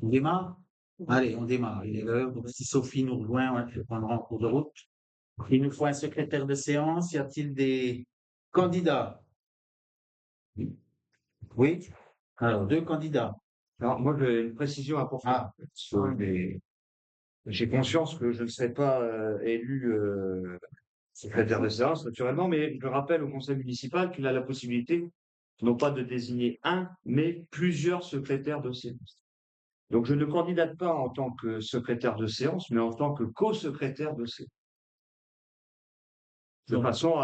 On démarre? Allez, on démarre. Il est l'heure. Donc, si Sophie nous rejoint, on le prendra en cours de route. Il nous faut un secrétaire de séance. Y a-t-il des candidats? Oui? Alors, deux candidats. Alors, moi, j'ai une précision importante. Ah, J'ai conscience que je ne serai pas élu secrétaire de séance, naturellement, mais je rappelle au conseil municipal qu'il a la possibilité, non pas de désigner un, mais plusieurs secrétaires de séance. Donc, je ne candidate pas en tant que secrétaire de séance, mais en tant que co-secrétaire de séance. De façon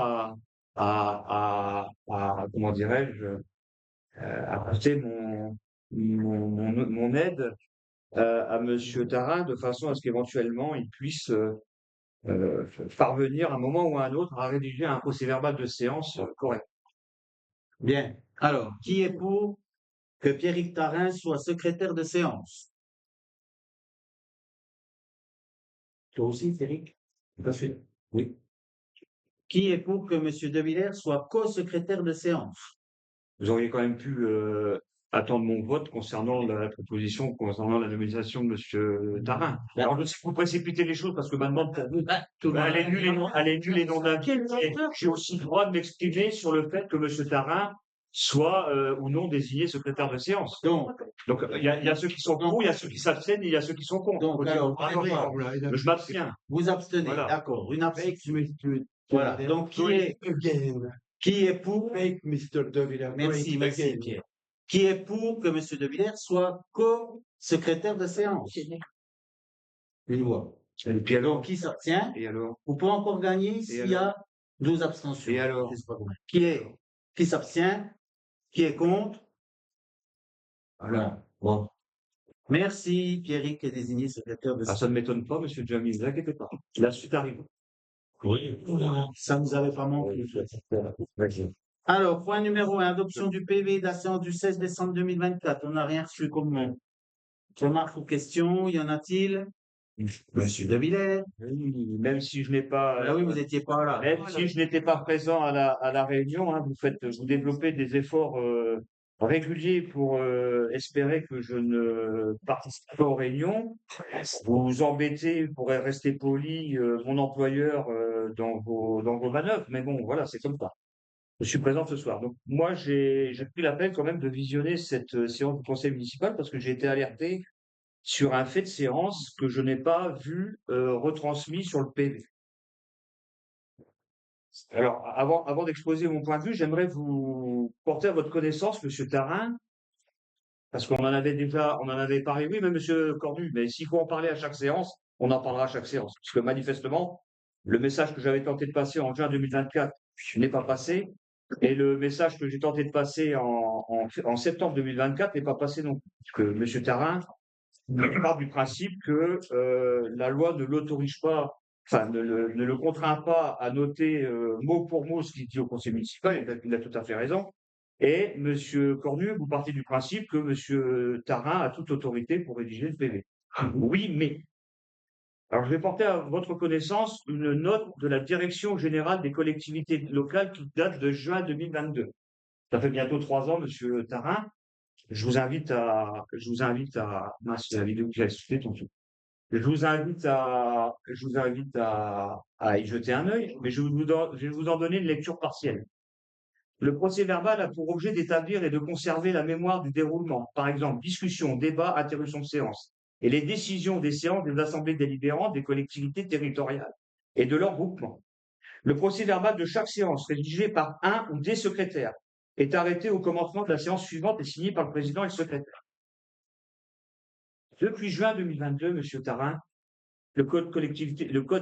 comment dirais-je, apporter mon aide à Monsieur Tarin, de façon à ce qu'éventuellement il puisse parvenir à un moment ou à un autre à rédiger un procès-verbal de séance correct. bien. Alors, qui est pour que Pierrick Tarin soit secrétaire de séance? Toi aussi, Pierrick? Tout à fait. Oui. Qui est pour que Monsieur De Villers soit co-secrétaire de séance? Vous auriez quand même pu attendre mon vote concernant la proposition, concernant la nomination de Monsieur Tarin. Alors, je sais que vous précipitez les choses parce que maintenant, pour vous, elle est nulle et non d'inquiète. Et j'ai aussi le droit de m'exprimer sur le fait que Monsieur Tarin soit ou non désigné secrétaire de séance. Donc, il y a ceux qui sont pour, il y a ceux qui s'abstiennent et il y a ceux qui sont contre. Donc, alors, Je m'abstiens. vous abstenez, Voilà. d'accord, une abstention. Voilà. Donc, qui est pour? Merci, merci, Pierre. Qui est pour que M. De Villers soit co-secrétaire de séance? Une voix. Et puis alors, Donc, qui s'abstient? et alors, Vous pouvez encore gagner s'il y a 12 abstentions. et alors, Je sais pas combien. Qui s'abstient? Qui est contre? Voilà. Bon. Merci, Pierrick est désigné secrétaire de ça séance. ne m'étonne pas, Monsieur Jamil, ne vous inquiétez pas. La suite arrive. Oui. Ça ne nous avait pas manqué. Alors, point numéro 1, adoption du PV de la séance du 16 décembre 2024. On n'a rien reçu comme remarques ou questions. Y en a-t-il? Monsieur De Villers. Oui, même si je n'ai pas, Ah oui, vous n'étiez pas là. même si je n'étais pas présent à la réunion, hein, vous développez des efforts réguliers pour espérer que je ne participe pas aux réunions. Vous vous embêtez, pour rester poli, mon employeur dans vos manœuvres, mais bon, voilà, c'est comme ça. Je suis présent ce soir. Donc moi, j'ai pris la peine quand même de visionner cette séance du conseil municipal parce que j'ai été alerté sur un fait de séance que je n'ai pas vu retransmis sur le PV. Alors, avant d'exposer mon point de vue, j'aimerais vous porter à votre connaissance, Monsieur Tarin, parce qu'on on en avait parlé, oui, mais Monsieur Cornu, mais s'il faut en parler à chaque séance, on en parlera à chaque séance, parce que manifestement, le message que j'avais tenté de passer en juin 2024 n'est pas passé, et le message que j'ai tenté de passer en septembre 2024 n'est pas passé non plus. Parce que Monsieur Tarin part du principe que la loi ne l'autorise pas, enfin ne le contraint pas à noter mot pour mot ce qu'il dit au conseil municipal, il a tout à fait raison. Et Monsieur Cornu, vous partez du principe que Monsieur Tarin a toute autorité pour rédiger le PV. Oui, mais. Alors, je vais porter à votre connaissance une note de la Direction générale des collectivités locales qui date de juin 2022. Ça fait bientôt 3 ans, Monsieur Tarin. Je vous invite à, mince, c'est la vidéo que j'ai assistée tantôt. Je vous invite à y jeter un œil, mais je vais vous en donner une lecture partielle. Le procès verbal a pour objet d'établir et de conserver la mémoire du déroulement, par exemple, discussion, débat, interruption de séance, et les décisions des séances des assemblées délibérantes des collectivités territoriales et de leur groupement. Le procès verbal de chaque séance, rédigé par un ou des secrétaires, est arrêté au commencement de la séance suivante et signé par le président et le secrétaire. Depuis juin 2022, Monsieur Tarin, le code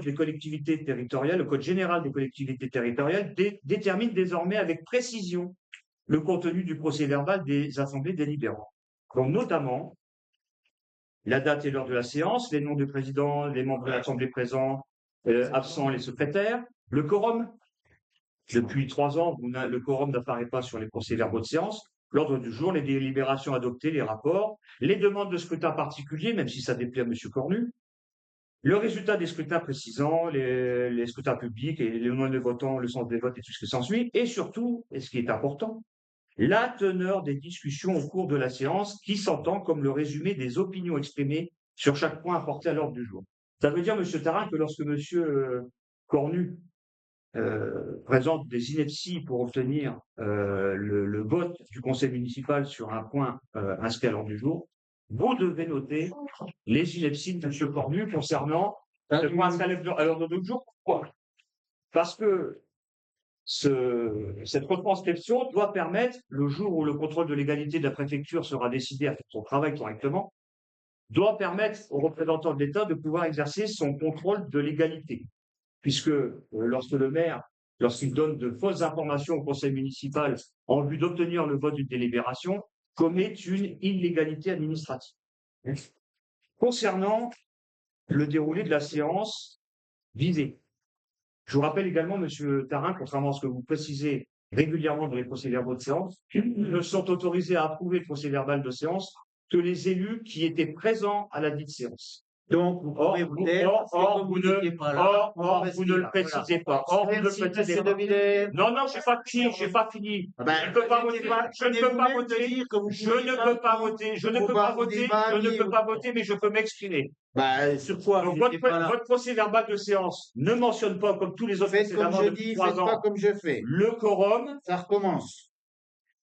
des collectivités territoriales, le code général des collectivités territoriales détermine désormais avec précision le contenu du procès verbal des assemblées délibérantes. Donc, notamment, la date et l'heure de la séance, les noms du président, les membres de l'assemblée présents, absents, les secrétaires, le quorum. Depuis 3 ans, le quorum n'apparaît pas sur les procès-verbaux de séance. L'ordre du jour, les délibérations adoptées, les rapports, les demandes de scrutin particuliers, même si ça déplaît à M. Cornu, le résultat des scrutins précisant les scrutins publics et les noms de votants, le sens des votes et tout ce qui s'ensuit, et surtout, et ce qui est important, la teneur des discussions au cours de la séance qui s'entend comme le résumé des opinions exprimées sur chaque point apporté à l'ordre du jour. Ça veut dire, Monsieur Tarin, que lorsque Monsieur Cornu présente des inepties pour obtenir le vote du conseil municipal sur un point inscrit à l'ordre du jour, vous devez noter les inepties de M. Cornu concernant ce point inscrit à l'ordre du jour. Pourquoi? Parce que cette retranscription doit permettre, le jour où le contrôle de légalité de la préfecture sera décidé à faire son travail correctement, doit permettre aux représentants de l'État de pouvoir exercer son contrôle de légalité. Puisque lorsque le maire, lorsqu'il donne de fausses informations au conseil municipal en vue d'obtenir le vote d'une délibération, commet une illégalité administrative. Concernant le déroulé de la séance visée, je vous rappelle également, Monsieur Tarin, contrairement à ce que vous précisez régulièrement dans les procès-verbaux de séance, ne sont autorisés à approuver le procès-verbal de séance que les élus qui étaient présents à la dite séance. Donc, vous pouvez vous taire. Or, vous ne le précisez pas. Or, vous ne le précisez pas. Non, non, j'ai pas fini. Je ne peux pas voter. Je ne peux pas voter. Je ne peux pas voter, mais je peux m'exprimer. Sur quoi? Donc, votre procès-verbal de séance ne mentionne pas, comme tous les autres procès-verbaux depuis 3 ans, pas comme je fais. le quorum. Ça recommence.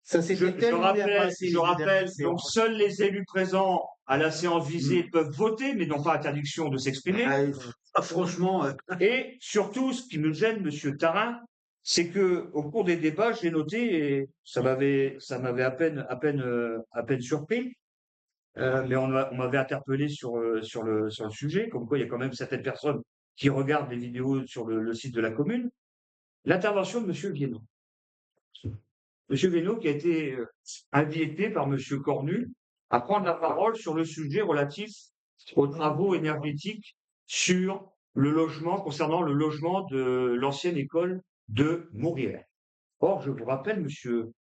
Ça, je rappelle, donc seuls les élus présents à la séance visée peuvent voter, mais n'ont pas interdiction de s'exprimer. Franchement. Et surtout, ce qui me gêne, Monsieur Tarin, c'est que au cours des débats, j'ai noté, et ça m'avait à peine surpris, mais on m'avait interpellé sur le sujet, comme quoi il y a quand même certaines personnes qui regardent les vidéos sur le site de la commune. L'intervention de Monsieur Viennot. Monsieur Viennot qui a été invité par Monsieur Cornu à prendre la parole sur le sujet relatif aux travaux énergétiques sur le logement, concernant le logement de l'ancienne école de Mourières. Or, je vous rappelle, Monsieur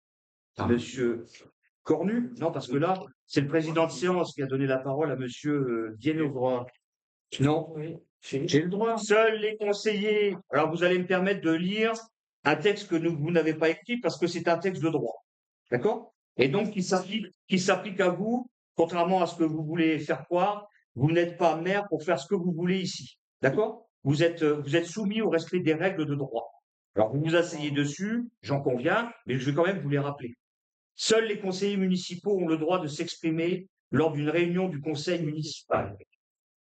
Cornu, non, parce que là, c'est le président de séance qui a donné la parole à Monsieur Viennot. Non, j'ai le droit. Seuls les conseillers. Alors, vous allez me permettre de lire un texte que vous n'avez pas écrit parce que c'est un texte de droit. D'accord? Et donc, qui s'applique à vous, contrairement à ce que vous voulez faire croire, vous n'êtes pas maire pour faire ce que vous voulez ici. D'accord? Vous êtes soumis au respect des règles de droit. Alors, vous vous asseyez dessus, j'en conviens, mais je vais quand même vous les rappeler. Seuls les conseillers municipaux ont le droit de s'exprimer lors d'une réunion du conseil municipal.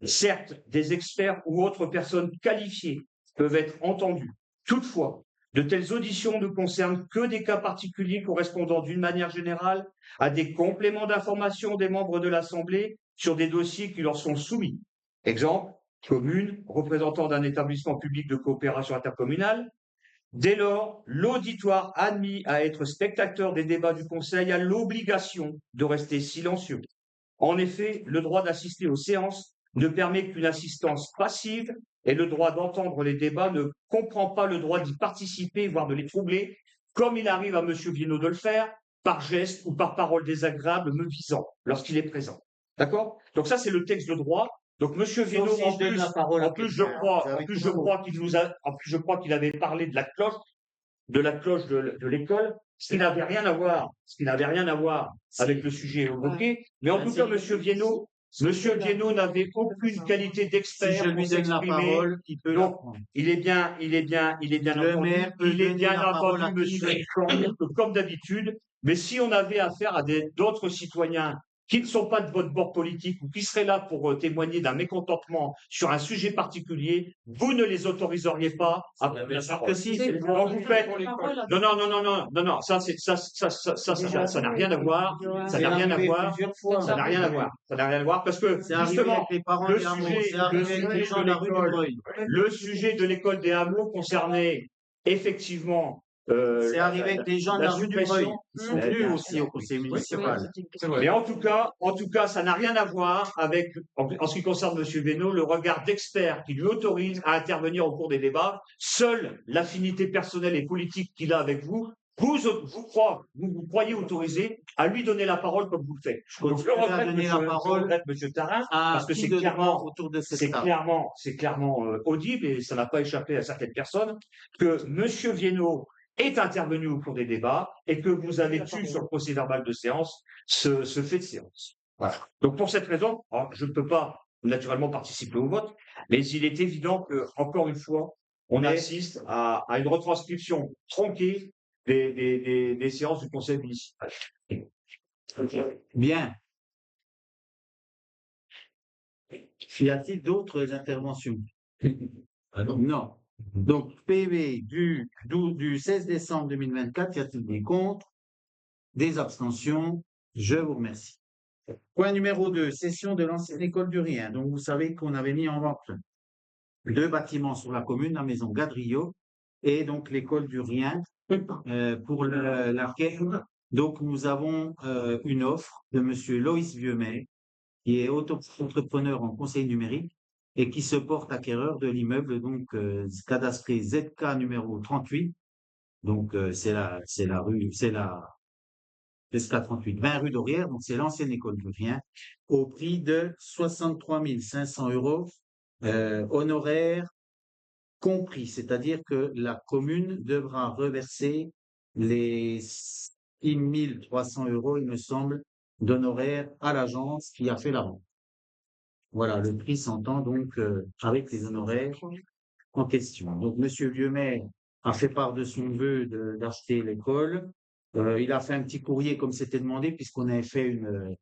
Certes, des experts ou autres personnes qualifiées peuvent être entendues. Toutefois, de telles auditions ne concernent que des cas particuliers correspondant d'une manière générale à des compléments d'information des membres de l'Assemblée sur des dossiers qui leur sont soumis. Exemple, commune, représentant d'un établissement public de coopération intercommunale. Dès lors, l'auditoire admis à être spectateur des débats du Conseil a l'obligation de rester silencieux. En effet, le droit d'assister aux séances ne permet qu'une assistance passive et le droit d'entendre les débats ne comprend pas le droit d'y participer, voire de les troubler, comme il arrive à M. Viennot de le faire, par geste ou par parole désagréable me visant, lorsqu'il est présent. D'accord? Donc ça, c'est le texte de droit. Donc M. Viennot, je crois qu'il avait parlé de la cloche de l'école, ce qui n'avait rien à voir avec le sujet évoqué. Mais en tout cas, M. Viennot n'avait aucune qualité d'expert. Si je lui donne la parole, il peut la prendre. Il est bien entendu, monsieur, comme d'habitude. Mais si on avait affaire à d'autres citoyens qui ne sont pas de votre bord politique ou qui seraient là pour témoigner d'un mécontentement sur un sujet particulier, vous ne les autoriseriez pas à prendre la parole. Non, ça n'a rien à voir. Ça n'a rien à voir parce que justement le sujet de l'école des hameaux concernait effectivement c'est arrivé avec des gens de la rue du Breuil. Ils sont venus aussi au conseil municipal. Mais en tout cas, ça n'a rien à voir avec, en ce qui concerne M. Viennot, le regard d'expert qui lui autorise à intervenir au cours des débats. Seule l'affinité personnelle et politique qu'il a avec vous, vous croyez autorisé à lui donner la parole comme vous le faites. Donc, je regrette, M. Tarin, parce que c'est clairement audible et ça n'a pas échappé à certaines personnes que M. Viennot est intervenu au cours des débats et que vous avez eu sur le procès-verbal de séance ce fait de séance. Voilà. Donc pour cette raison, je ne peux pas naturellement participer au vote, mais il est évident que, encore une fois, on assiste à une retranscription tronquée des séances du conseil municipal. Bien. Y a-t-il d'autres interventions? Non. Donc, PV du 16 décembre 2024, y a-t-il des contre? Des abstentions? Je vous remercie. Point numéro 2, cession de l'ancienne école du Rien. Donc, vous savez qu'on avait mis en vente 2 bâtiments sur la commune, la maison Gadriot et donc l'école du Rien, pour laquelle donc nous avons une offre de monsieur Loïs Vieumet, qui est auto-entrepreneur en conseil numérique et qui se porte acquéreur de l'immeuble donc cadastré ZK numéro 38. Donc c'est la SK38, 20 rue d'Aurière, donc c'est l'ancienne école du Rien, au prix de 63 500 € honoraires compris, c'est-à-dire que la commune devra reverser les 6 300 €, il me semble, d'honoraires à l'agence qui a fait la vente. Voilà, le prix s'entend donc avec les honoraires en question. Donc, monsieur Vieumet a fait part de son vœu d'acheter l'école. Il a fait un petit courrier comme c'était demandé, puisqu'on avait fait une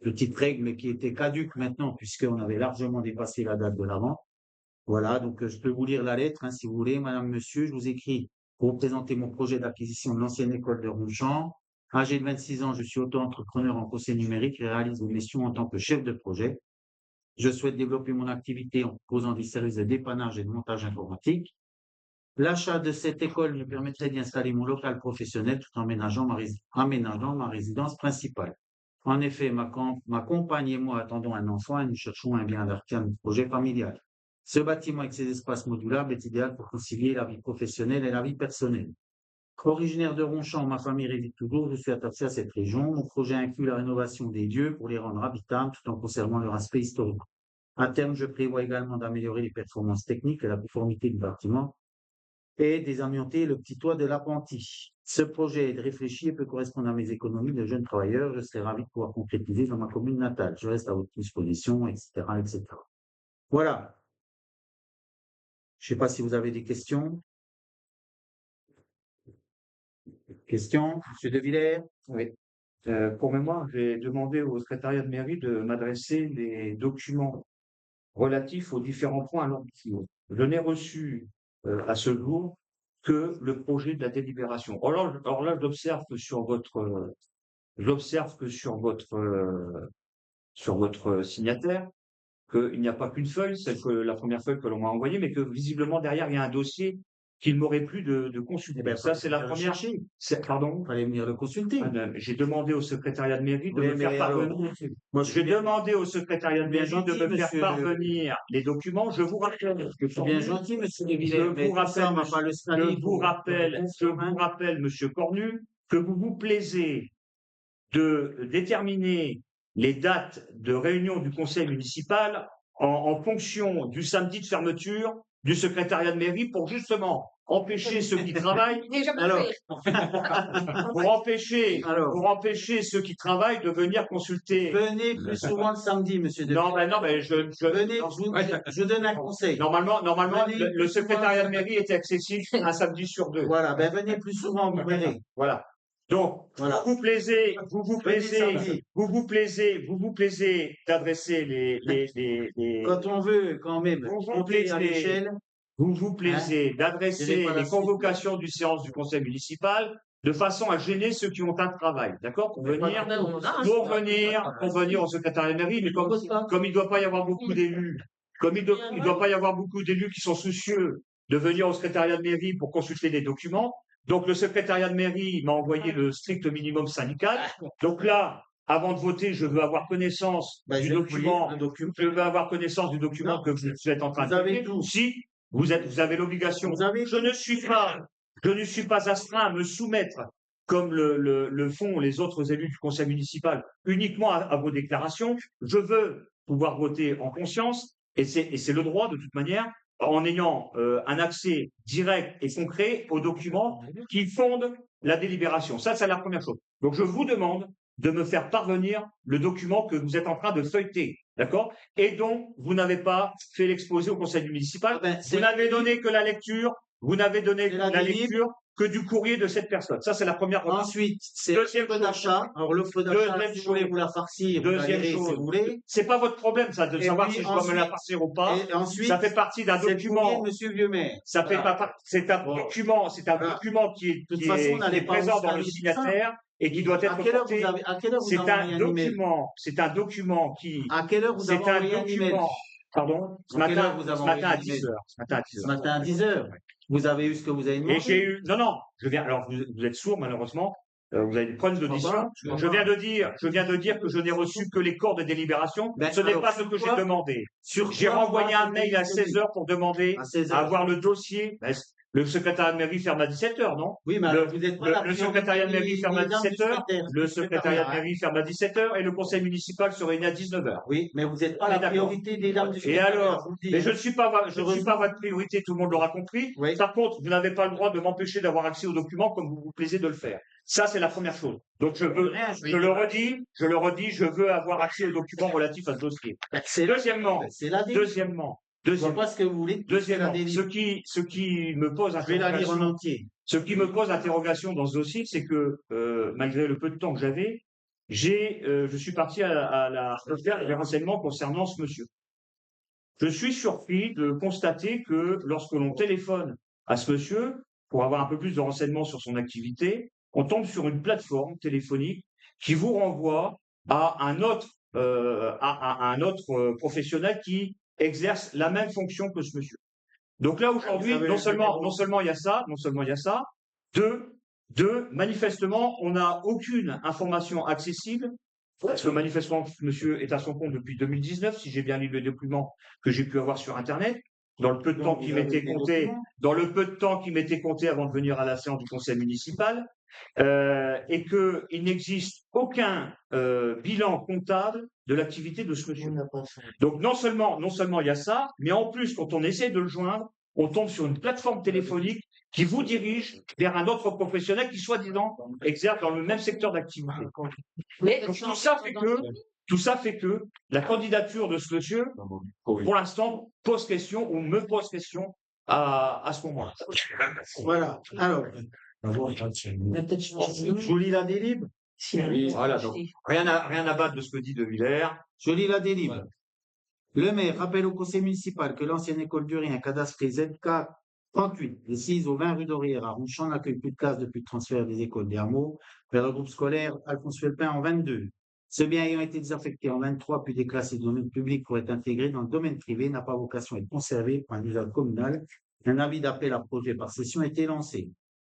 petite règle, mais qui était caduque maintenant, puisqu'on avait largement dépassé la date de la vente. Voilà, donc je peux vous lire la lettre, si vous voulez. Madame, monsieur, je vous écris pour vous présenter mon projet d'acquisition de l'ancienne école de Ronchamp. Âgé de 26 ans, je suis auto-entrepreneur en conseil numérique et réalise des missions en tant que chef de projet. Je souhaite développer mon activité en proposant des services de dépannage et de montage informatique. L'achat de cette école me permettrait d'y installer mon local professionnel tout en aménageant ma résidence principale. En effet, ma compagne et moi attendons un enfant et nous cherchons un bien adapté à notre projet familial. Ce bâtiment avec ses espaces modulables est idéal pour concilier la vie professionnelle et la vie personnelle. Originaire de Ronchamp, ma famille réside toujours, je suis attaché à cette région. Mon projet inclut la rénovation des lieux pour les rendre habitables tout en conservant leur aspect historique. À terme, je prévois également d'améliorer les performances techniques et la conformité du bâtiment et désamianter le petit toit de l'apprenti. Ce projet est réfléchi et peut correspondre à mes économies de jeune travailleur. Je serais ravi de pouvoir concrétiser dans ma commune natale. Je reste à votre disposition, etc., etc. Voilà. Je ne sais pas si vous avez des questions. Questions, monsieur De Villers? Oui. Pour mémoire, j'ai demandé au secrétariat de mairie de m'adresser les documents relatifs aux différents points à l'ordre du jour. Je n'ai reçu à ce jour que le projet de la délibération. Alors là, j'observe que sur votre signataire, qu'il n'y a pas qu'une feuille, la première feuille que l'on m'a envoyée, mais que visiblement derrière, il y a un dossier qu'il m'aurait plu de consulter. Ça, c'est la première. Pardon? Il fallait venir le consulter. J'ai demandé au secrétariat de mairie de me faire parvenir. J'ai demandé au secrétariat de mairie de me faire parvenir les documents. Je vous rappelle. C'est bien gentil, monsieur De Villers. Je vous rappelle, monsieur Cornu, que vous vous plaisez de déterminer les dates de réunion du conseil municipal en fonction du samedi de fermeture du secrétariat de mairie pour justement empêcher ceux qui travaillent. Pour empêcher ceux qui travaillent de venir consulter. Venez plus souvent le samedi, monsieur De Villers. Non, mais je donne un conseil. Normalement, le secrétariat de mairie est accessible un samedi sur 2. Voilà, venez plus souvent, vous verrez. Voilà. Donc, voilà. vous vous plaisez d'adresser les. Quand on veut, quand même, compléter à l'échelle. Vous vous plaisez d'adresser les convocations du séance du conseil municipal de façon à gêner ceux qui ont un travail, d'accord? Pour venir au secrétariat de mairie, mais comme il ne doit pas y avoir beaucoup d'élus, qui sont soucieux de venir au secrétariat de mairie pour consulter des documents. Donc, le secrétariat de mairie m'a envoyé le strict minimum syndical. Donc là, avant de voter, je veux avoir connaissance du document. Je veux avoir connaissance du document que vous êtes en train de faire. Si vous avez l'obligation. Je ne suis pas astreint à me soumettre, comme le font les autres élus du conseil municipal, uniquement à vos déclarations. Je veux pouvoir voter en conscience, et c'est le droit de toute manière. en ayant un accès direct et concret aux documents qui fondent la délibération. Ça, c'est la première chose. Donc, je vous demande de me faire parvenir le document que vous êtes en train de feuilleter, d'accord? Et dont vous n'avez pas fait l'exposé au conseil municipal. Vous n'avez donné que la lecture, vous n'avez donné la lecture que du courrier de cette personne. Ça, c'est la première remarque. Ensuite, c'est l'offre d'achat. Alors, l'offre d'achat, si vous voulez vous la farcir, vous la Deuxième lirez si chose, vous voulez. c'est pas votre problème, ça, de Et savoir puis si je dois me la ensuite- farcir ou pas. Et ensuite, Ça fait partie d'un c'est le courrier document. de Monsieur Vieux-Maire. Ça fait Voilà. pas c'est un Bon. document, c'est un Voilà. document qui est, De toute qui façon, est- on qui n'allait est pas présent vous dans le servir de ça. signataire et qui doit être À quelle heure porté. vous avez, à quelle heure vous C'est avez un envoyé un email? document, c'est un document qui, À quelle heure vous c'est avez un envoyé un email? document, pardon, ce À quelle matin, heure vous avez ce matin envoyé à un email? 10 heures, ce matin à 10 Ce heures. matin à 10 heures. Vous avez eu ce que vous avez Et demandé. j'ai eu, non, je viens, alors vous êtes sourd malheureusement, vous avez des problèmes d'audition. Je vois Je viens de dire que je n'ai reçu que les corps de délibération. Ben, Ce n'est alors, pas ce sur que j'ai quoi- demandé. Sur J'ai quoi renvoyé moi, un mail à c'était 16 heures pour demander à 16 à heures. avoir le dossier. Ben, le secrétariat de mairie ferme à 17 heures, non? Oui, mais alors, vous êtes pas la Le secrétariat de mairie ferme à priorité, 17 heures. mesdames, Le secrétariat de secrétariat. mairie ferme à 17 heures et le conseil municipal se réunit à 19 heures. Oui, mais vous n'êtes pas On est la d'accord. priorité des dames du Et secrétariat, alors, je vous le dis, mais hein. je ne suis pas votre priorité, tout le monde l'aura compris. Oui. Par contre, vous n'avez pas le droit de m'empêcher d'avoir accès aux documents comme vous vous plaisez de le faire. Ça, c'est la première chose. Donc, je le redis, je veux avoir accès aux documents relatifs à ce dossier. Deuxièmement, C'est la délibération. Je vois deuxièmement, pas ce que vous voulez. deuxièmement, C'est la délibération. ce qui me pose Je vais la lire en interrogation, entier. ce qui me pose interrogation dans ce dossier, c'est que malgré le peu de temps que j'avais, je suis parti à la recherche des renseignements concernant ce monsieur. Je suis surpris de constater que lorsque l'on téléphone à ce monsieur pour avoir un peu plus de renseignements sur son activité, on tombe sur une plateforme téléphonique qui vous renvoie à un autre, professionnel qui exerce la même fonction que ce monsieur. Donc là aujourd'hui, Vous avez non le seulement il y a ça, deux, manifestement, on n'a aucune information accessible parce que manifestement, monsieur est à son compte depuis 2019, si j'ai bien lu le document que j'ai pu avoir sur Internet, dans le peu de temps qui m'était compté, avant de venir à la séance du conseil municipal, et qu'il n'existe aucun bilan comptable de l'activité de ce monsieur. Donc non seulement il y a ça, mais en plus, quand on essaie de le joindre, on tombe sur une plateforme téléphonique qui vous dirige vers un autre professionnel qui, soi-disant, exerce dans le même secteur d'activité. Donc, tout ça fait que la candidature de ce monsieur, pour l'instant, pose question ou me pose question à ce moment-là. Voilà. Alors, je vous lis la délib. Voilà, donc rien à battre de ce que dit De Villers. Je lis la délib. Le maire rappelle au conseil municipal que l'ancienne école du Rien, cadastrée ZK 38, des 6 au 20 rue d'Orière à Ronchamp, n'accueille plus de classes depuis le transfert des écoles des hameaux vers le groupe scolaire Alphonse Felpin en 22. Ce bien ayant été désaffecté en 23 puis déclassé du domaine public pour être intégré dans le domaine privé n'a pas vocation à être conservé pour un usage communal. Un avis d'appel à projet par session a été lancé.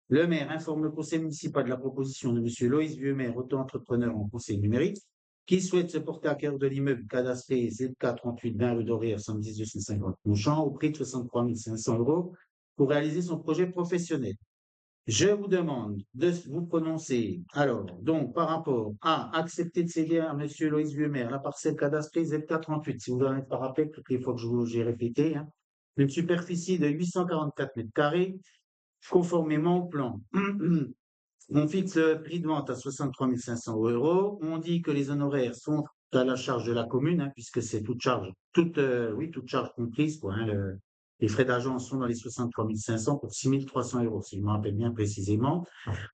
Le maire informe le conseil municipal de la proposition de M. Loïs Vieux-Maire, auto-entrepreneur en conseil numérique, qui souhaite se porter à cœur de l'immeuble cadastré ZK 38 20 rue d'Orière 110 250 Longchamp au prix de 63 500 € pour réaliser son projet professionnel. Je vous demande de vous prononcer. Alors, donc, par rapport à accepter de céder à M. Loïs Vieux-Maire la parcelle cadastrée ZK 38, si vous n'en êtes pas rappelé, toutes les fois que j'ai répété, hein, une superficie de 844 mètres carrés, conformément au plan. On fixe le prix de vente à 63 500 €. On dit que les honoraires sont à la charge de la commune, hein, puisque c'est toute charge comprise, quoi, hein, les frais d'agence sont dans les 63 500 pour 6 300 €, si je me rappelle bien précisément.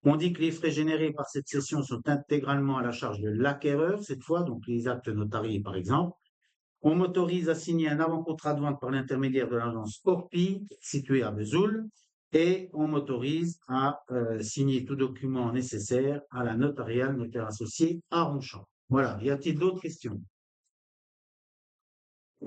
On dit que les frais générés par cette cession sont intégralement à la charge de l'acquéreur, cette fois, donc les actes notariés, par exemple. On m'autorise à signer un avant-contrat de vente par l'intermédiaire de l'agence Orpi, située à Vesoul, et on m'autorise à signer tout document nécessaire à la notariale, notaire associé à Ronchamp. Voilà. Y a-t-il d'autres questions?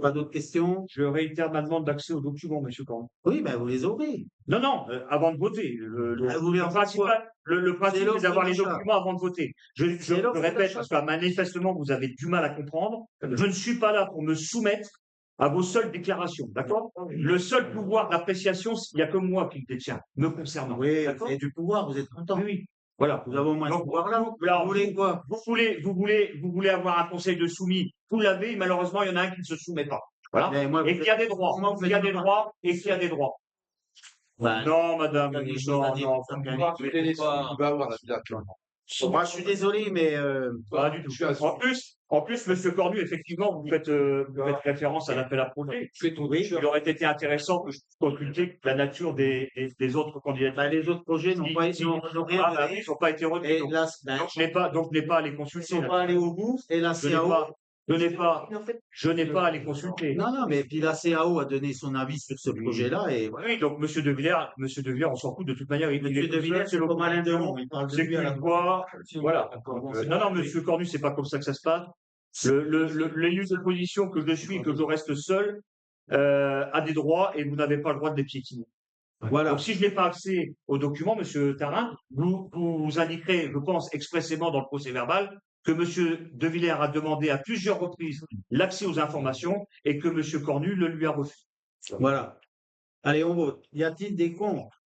Pas d'autres questions? Je réitère ma demande d'accès aux documents, monsieur Cornu. Oui, ben vous les aurez. Non, avant de voter. vous voulez en faire quoi? Le principe, C'est l'offre c'est d'avoir les d'achat. documents avant de voter. Je l'offre répète, d'achat. parce que manifestement, vous avez du mal à comprendre. Je ne suis pas là pour me soumettre à vos seules déclarations, d'accord? Le seul pouvoir d'appréciation, il n'y a que moi qui le détient, me concernant. Oui, vous d'accord? avez du pouvoir, vous êtes content. Oui. Voilà. Vous avez au moins ce Donc, pouvoir-là. alors, Vous voulez quoi? vous voulez avoir un conseil de soumis, vous l'avez, malheureusement, il y en a un qui ne se soumet pas. Voilà. Mais moi, Et qu'il y a des droits. comment vous Il y a faites des droits et qu'il y a des droits. Ben, Non, madame, il y a des choses à non, dire, non. ça vous fait ne un partez pas. Il va avoir la villa actuellement. moi, je suis désolé, mais Pas du tout. En plus, monsieur Cornu, effectivement, vous faites référence à l'appel à projet. Fais ton Oui. t-shirt. Il aurait été intéressant que je consulte la nature des autres candidats. ben, les autres projets n'ont pas été, n'ont rien Ah, bah oui, donné. ils n'ont pas été retenus. Et Donc, là, ben, je n'ai pas à les ils consulter. ne sont pas allés au bout. Et la Je n'ai CAO, pas, je n'ai pas à les consulter. non, mais puis la CAO a donné son avis sur ce projet-là. Et voilà. Oui, donc monsieur De Villers, on s'en fout de toute manière. Il Monsieur est De Villers, c'est comme Alain Delon, il parle de C'est lui à la qu'une fois, voilà. Bon, Non, monsieur Cornu, c'est pas comme ça que ça se passe. L'élu de position que je suis, que je reste seul, a des droits et vous n'avez pas le droit de les piétiner. Voilà. Donc, si je n'ai pas accès aux documents, monsieur Tarin, vous indiquerez, je pense, expressément dans le procès verbal, que monsieur De Villers a demandé à plusieurs reprises l'accès aux informations et que monsieur Cornu le lui a refusé. Voilà. Allez, on vote. Y a-t-il des contre?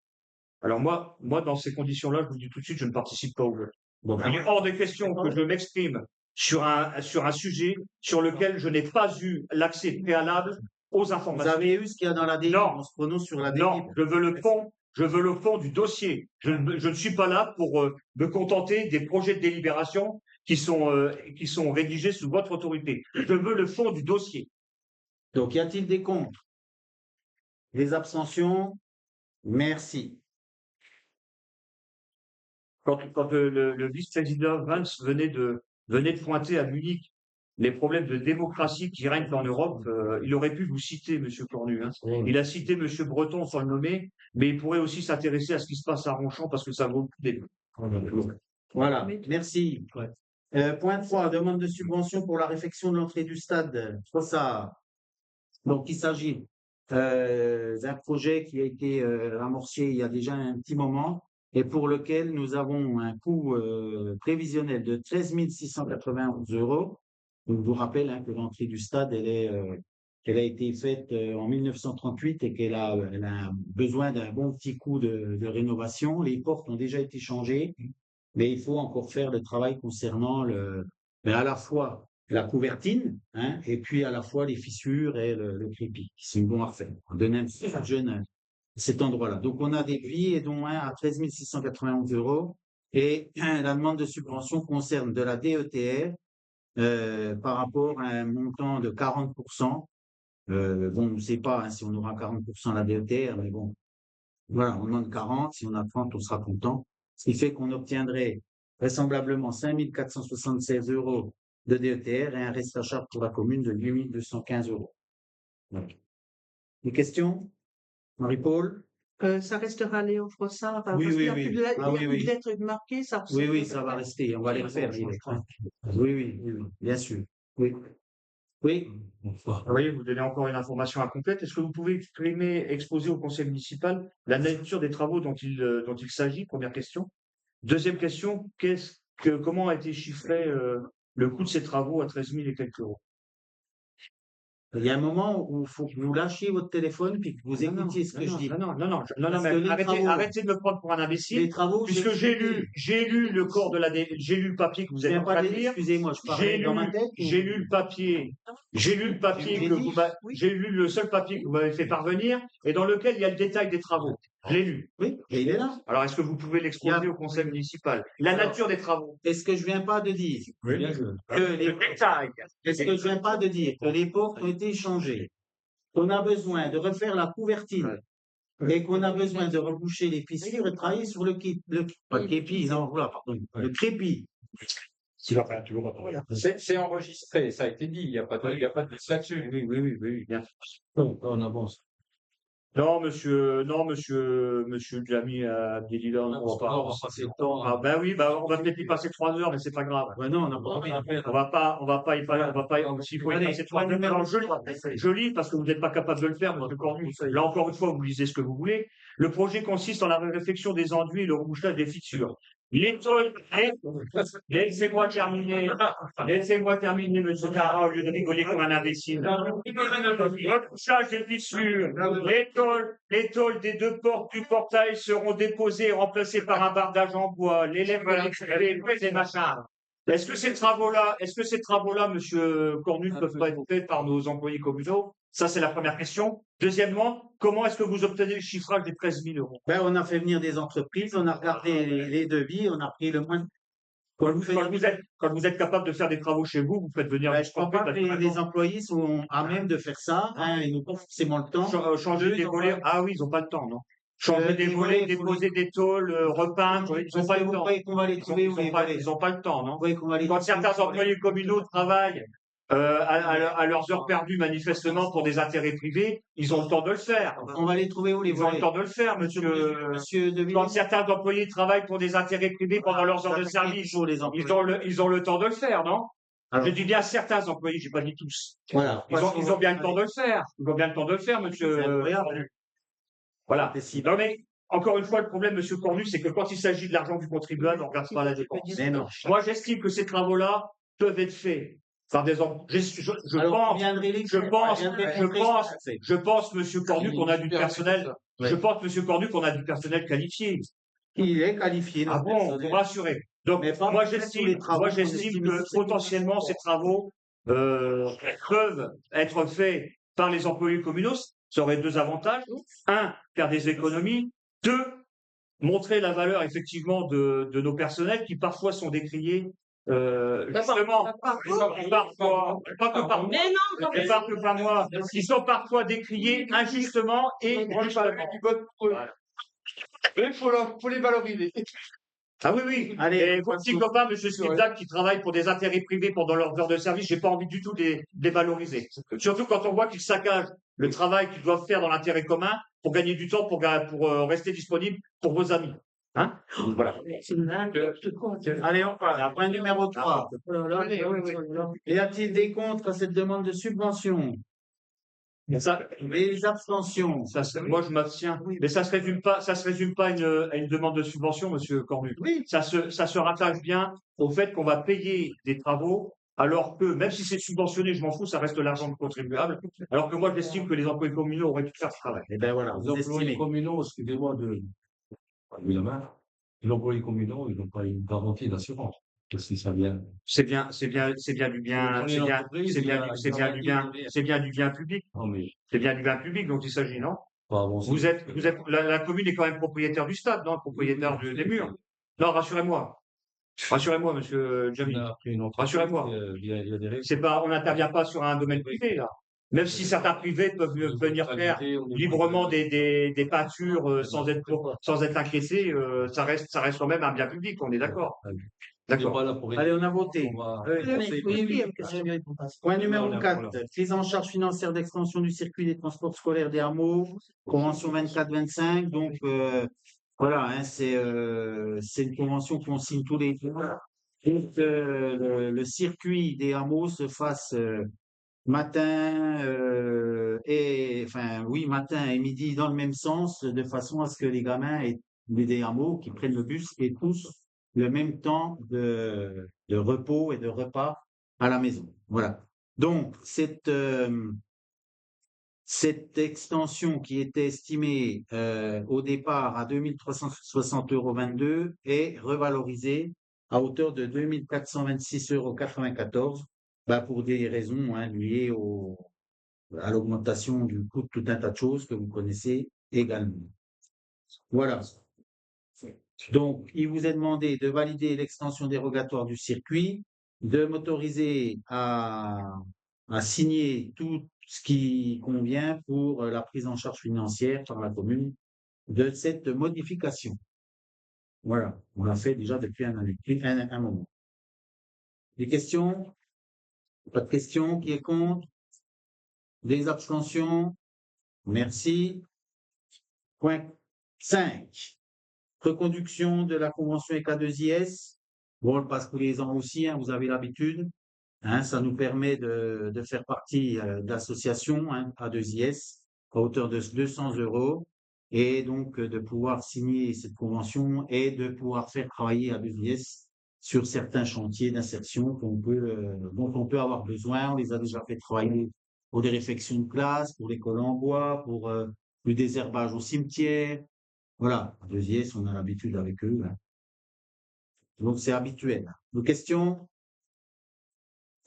Alors moi, dans ces conditions-là, je vous dis tout de suite, je ne participe pas au vote. Bon, Il est hors de question que je m'exprime sur un sujet sur lequel je n'ai pas eu l'accès préalable aux vous informations. avez eu ce qu'il y a dans la DI. Non. On se prononce sur la DI. Non, je veux le fond du dossier. Je ne suis pas là pour me contenter des projets de délibération qui sont rédigés sous votre autorité. Je veux le fond du dossier. Donc, y a-t-il des contre? Des abstentions? Merci. Quand le vice-président Vance venait de pointer à Munich les problèmes de démocratie qui règnent en Europe, il aurait pu vous citer, monsieur Cornu. Hein. Il a cité monsieur Breton sans le nommer, mais il pourrait aussi s'intéresser à ce qui se passe à Ronchamp parce que ça vaut le coup d'être. Voilà, merci. Point 3, demande de subvention pour la réfection de l'entrée du stade. Ça. Donc, il s'agit d'un projet qui a été amorcé il y a déjà un petit moment et pour lequel nous avons un coût prévisionnel de 13 691 €. Donc, je vous rappelle hein, que l'entrée du stade, elle a été faite en 1938 et qu'elle a besoin d'un bon petit coup de rénovation. Les portes ont déjà été changées, mais il faut encore faire le travail concernant à la fois la couvertine, hein, et puis à la fois les fissures et le crépi, qui sont bons à refaire. On donne un petit jeune cet endroit-là. Donc, on a des billets, dont un à 13 691 €. Et la demande de subvention concerne de la DETR par rapport à un montant de 40%. Bon, on ne sait pas hein, si on aura 40% à la DETR, mais bon, voilà, on demande 40, si on a 30, on sera content. Ce qui fait qu'on obtiendrait vraisemblablement 5 476 € de DETR et un reste à charge pour la commune de 8 215 €. Donc, des questions? Marie-Paul? Ça restera Léo Frossard. Oui, parce oui, qu'il y a oui. plus de lettres, Ah, il y a oui, plus oui. de lettres marquées, ça Oui, oui, ça va rester. On va les refaire. Oui, oui, bien sûr. Oui. Oui. Oui, vous donnez encore une information incomplète. Est-ce que vous pouvez exposer au conseil municipal la nature des travaux dont il s'agit? Première question. Deuxième question, comment a été chiffré le coût de ces travaux à 13 000 et quelques euros? Il y a un moment où il faut que vous lâchiez votre téléphone puis que vous écoutiez ce que je dis. Non, Parce mais que les travaux- arrêtez de me prendre pour un Les imbécile, travaux, puisque j'ai lu le corps de j'ai lu le papier que vous êtes en train de lire. Excusez-moi, je parlais dans ma tête. J'ai lu le papier j'ai lu le seul papier que vous m'avez fait parvenir et dans lequel il y a le détail des travaux. Je l'ai lu. Oui, et il est là. Alors, est-ce que vous pouvez l'exposer au conseil municipal? La Alors, nature des travaux. Est-ce que je viens pas de dire que Le détail. Est-ce que je viens pas de dire que les portes ont été changées, qu'on a besoin de refaire la couvertine et qu'on a besoin de reboucher les fissures et travailler sur le crépi, non, voilà, pardon, le crépi. C'est enregistré, ça a été dit, il n'y a pas de doute là-dessus. Oui, bien. On avance. Non, monsieur Jamy Abdelila, on va pas. passer le temps. Ah, ben oui, on va peut-être y passer 3 heures, mais c'est pas grave. Ouais, non, on n'a pas envie. On va pas y s'il faut y Allez, passer 3 heures. Alors, je lis parce que vous n'êtes pas capable de le faire, monsieur Cornu. Là, encore une fois, vous lisez ce que vous voulez. Le projet consiste en la réfection des enduits et le rebouchage des fissures. Laissez-moi terminer, monsieur Cara, au lieu de rigoler comme un imbécile. Rebouchage des fissures. Les tôles des deux portes du portail seront déposées et remplacées par un bardage en bois. Les lèvres des machins. Est-ce que ces travaux-là, monsieur Cornu, ne peuvent pas être faits par nos employés communaux Ça, c'est la première question. Deuxièmement, comment est-ce que vous obtenez le chiffrage des 13 000 euros? Ben, on a fait venir des entreprises, on a regardé les devis, on a pris le moins. Quand vous êtes capable de faire des travaux chez vous, vous faites venir Ben, des je ne crois pas que entreprises. les employés sont à même de faire ça. Hein, ils n'ont pas forcément le temps. Changer Eux, des ils ont volets. pas- Ah oui, ils n'ont pas le temps, non? Changer des des volets, volets, faut déposer des tôles, repeindre, ils n'ont Parce pas que le vous temps. croyez qu'on va les trouver où les volets? Ils ont pas le temps, non? Vous croyez qu'on va les Quand trouver certains où les volets? employés communaux travaillent à leurs heures perdues manifestement pour des intérêts privés, ils ont le temps de le faire. On va les trouver où les Ils ont le volets? temps de le faire, monsieur. Monsieur De Quand Villiers, certains employés travaillent pour des intérêts privés pendant leurs heures de service, les employés. ils ont le temps de le faire, non? Alors, Je dis bien certains employés, j'ai pas dit tous. voilà. Ils ont bien le temps de le faire. Ils ont bien le temps de le faire, C'est monsieur. incroyable. Voilà. C'est si- Non, mais, encore une fois, le problème, monsieur Cornu, c'est que quand il s'agit de l'argent du contribuable, on ne regarde pas la dépense. Mais non. Moi, j'estime que ces travaux-là peuvent être faits par des Alors, je pense, monsieur Cornu, qu'on a du personnel. Je pense, monsieur Cornu, qu'on a du personnel qualifié. il est qualifié. Ah notre bon, personnel. pour rassurer. Donc, Mais pas moi, pour tous les travaux qu'on j'estime estime que nécessaires. potentiellement, ces travaux peuvent être faits par les employés communaux. Ça aurait deux avantages. Un, faire des économies. Deux, montrer la valeur, effectivement, de nos personnels qui parfois sont décriés, justement, parfois, pas que par moi, Mais non, mais pas que par moi, qui sont parfois décriés injustement et justement. Mais il faut les valoriser. Ah oui, oui. Allez, Et vos petits copains, monsieur Skipdak, qui travaillent pour des intérêts privés pendant leur heure de service, j'ai pas envie du tout de les valoriser. Surtout quand on voit qu'ils saccagent le travail qu'ils doivent faire dans l'intérêt commun pour gagner du temps, pour rester disponible pour vos amis. Hein? Voilà. Allez, on parle. Point numéro 3. Y a-t-il des contre à cette demande de subvention? Ça, Les abstentions. moi, je m'abstiens. Mais ça se résume pas à une demande de subvention, monsieur Cornu. Oui. Ça se rattache bien au fait qu'on va payer des travaux, alors que, même si c'est subventionné, je m'en fous, ça reste l'argent du contribuable. Alors que moi, j'estime que les employés communaux auraient pu faire ce travail. Eh ben voilà, Les vous employés estimez. communaux, excusez-moi de lever la main, les employés communaux, ils n'ont pas une garantie d'assurance. Parce que ça vient. C'est bien du bien, c'est bien du bien public. Non, mais C'est bien du bien public dont il s'agit, non? pas avancer. La commune est quand même propriétaire du stade, non? Propriétaire des murs. Non, rassurez-moi. Rassurez-moi, monsieur Jamil. On a pris une entreprise, Rassurez-moi. il y a des règles. C'est pas, on n'intervient pas sur un domaine privé, là. Même si certains privés peuvent venir faire librement des peintures sans être inquiétés, ça reste quand même un bien public, on est d'accord. On n'est D'accord. pas là pour Allez, on a voté. On va- Point numéro Voilà, 4. voilà. Prise en charge financière d'extension du circuit des transports scolaires des hameaux. Convention 24-25. Donc, voilà, hein, c'est une convention qu'on signe tous les deux. Et que le circuit des hameaux se fasse matin matin et midi dans le même sens, de façon à ce que les gamins des hameaux qui prennent le bus aient tous le même temps de repos et de repas à la maison. Voilà. Donc, cette extension qui était estimée au départ à 2360,22 € est revalorisée à hauteur de 2426,94 € pour des raisons liées à l'augmentation du coût de tout un tas de choses que vous connaissez également. Voilà. Donc, il vous est demandé de valider l'extension dérogatoire du circuit, de m'autoriser à signer tout ce qui convient pour la prise en charge financière par la commune de cette modification. Voilà, on l'a fait déjà depuis un moment. Des questions? Pas de questions? Qui est contre? Des abstentions? Merci. Point 5. Reconduction de la convention EK2IS. Bon, on le passe tous les ans aussi, vous avez l'habitude. Ça nous permet de faire partie d'associations A2IS à hauteur de 200 € et donc de pouvoir signer cette convention et de pouvoir faire travailler A2IS sur certains chantiers d'insertion dont on peut avoir besoin. On les a déjà fait travailler pour des réfections de classe, pour l'école en bois, pour le désherbage au cimetière. Voilà, A2IS, on a l'habitude avec eux. Donc c'est habituel. Vos questions?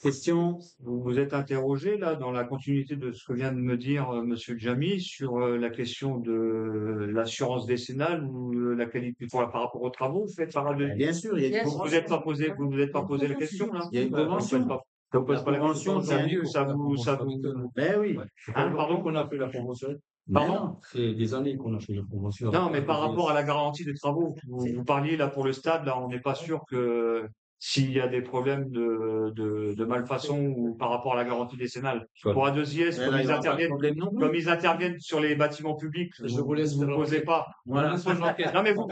Question? Vous vous êtes interrogé là dans la continuité de ce que vient de me dire Monsieur Djami sur la question de l'assurance décennale ou la qualité par rapport aux travaux faits par la Ben, bien sûr, il y a une Yes. Vous convention. vous êtes pas posé la question là? Il y a une convention. Vous faites pas Donc, la pas la convention question, tient lieu. ça vous Ben oui. Ouais. Hein, Pardon pardon? qu'on a fait la convention. Mais Pardon? non. C'est des années qu'on a fait la convention. Non, mais avec par la rapport à DGS. la garantie des travaux, vous parliez là pour le stade, là, on n'est pas sûr que s'il y a des problèmes de malfaçon ou par rapport à la garantie décennale. Voilà. Pour A2IS, Mais là, il y aura pas de problème non plus. comme ils interviennent sur les bâtiments publics, Je vous laisse vous faire posez l'enquête. pas. Voilà. Non, mais vous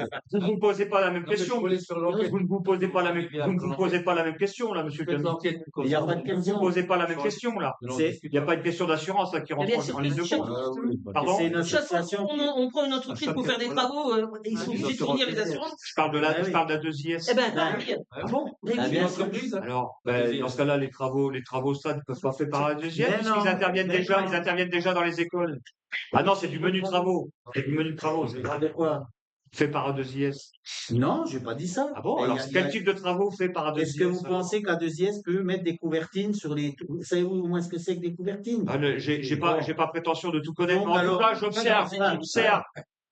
ne posez pas la même question. Vous laisse faire l'enquête. Vous ne vous posez pas la même, vous ne vous posez pas la même question, là, monsieur Faites Djami. l'enquête. Il n'y a pas de Vous ne question. vous posez pas la même question, là. C'est- Il n'y a pas une question d'assurance, là, qui rentre bien en sûr, en ligne de chaque- compte. Ah oui, Pardon? C'est une Chaque fois association. qu'on prend une entreprise pour faire des travaux, ils sont obligés de fournir les assurances. Je parle de la, Ah oui. je parle de la 2IS. Eh ben, Ben, oui. Ah bon? Oui, Ah, oui. bien sûr. Alors, ben, dans ce cas-là, les travaux stade ne peuvent pas faire par la deuxième, Mais puisqu'ils non, interviennent mais déjà, non. ils interviennent déjà dans les écoles. Ah non, c'est du menu de travaux. C'est du menu de travaux, c'est Regardez quoi? fait par A2IS. Non, j'ai pas dit ça. Ah bon? Mais Alors, il y a- quel type de travaux fait par Est-ce que vous A2IS? pensez qu'A2IS peut mettre des couvertines sur les. Savez-vous au moins ce que c'est que des couvertines? Ah, j'ai pas prétention de tout connaître. Donc, Mais en tout alors- cas,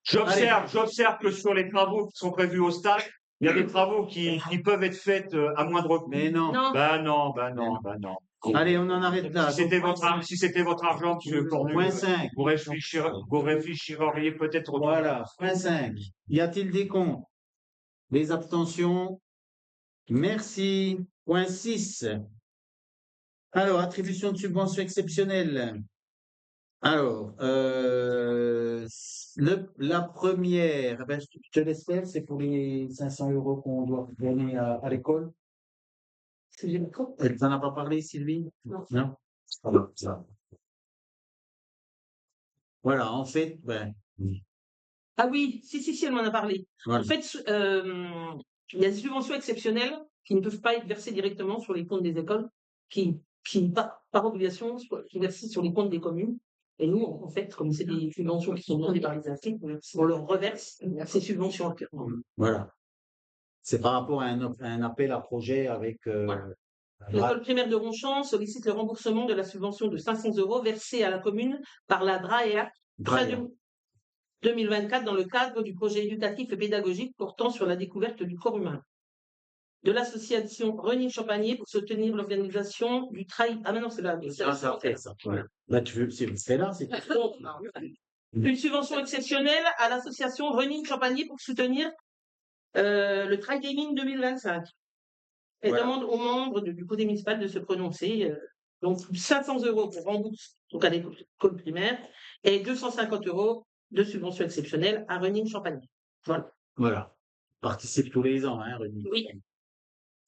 j'observe que sur les travaux qui sont prévus au stade, il y a des travaux qui peuvent être faits à moindre coût. Mais non. Non. Ben non. Allez, on en arrête là. Si c'était votre argent, monsieur Cornu, Point 5. vous réfléchiriez peut-être autrement. Voilà. Point 5. Y a-t-il des comptes? Des abstentions? Merci. Point 6. Alors, attribution de subventions exceptionnelles. Alors, la première, ben, je te laisse faire, c'est pour les 500 € qu'on doit donner à l'école. C'est le micro. Elle t'en a pas parlé, Sylvie? Non. Non? Ah bon, ça. Voilà, en fait, ben, Ah oui, si, elle m'en a parlé. voilà. En fait, il y a des subventions exceptionnelles qui ne peuvent pas être versées directement sur les comptes des écoles, qui par obligation, qui versent sur les comptes des communes. Et nous, en fait, comme c'est des subventions qui sont demandées par les inscrits, on leur reverse ces subventions. Voilà. C'est par rapport à un appel à projet avec L'école primaire de Ronchamp sollicite le remboursement de la subvention de 500 € versée à la commune par la DRAEA fin Draia. 2024 dans le cadre du projet éducatif et pédagogique portant sur la découverte du corps humain. De l'association René Champagnier pour soutenir l'organisation du trail. Ah, mais non, c'est là. Ah, ça fait ça. Voilà. Là, c'est là, c'est Une subvention exceptionnelle à l'association René Champagnier pour soutenir le Trail des Mines 2025. Elle Voilà. demande aux membres du conseil municipal de se prononcer. Donc, 500 € pour rembourser donc à l'école primaire et 250 € de subvention exceptionnelle à René Champagnier. Voilà. Voilà. Participe tous les ans, hein, René. Oui.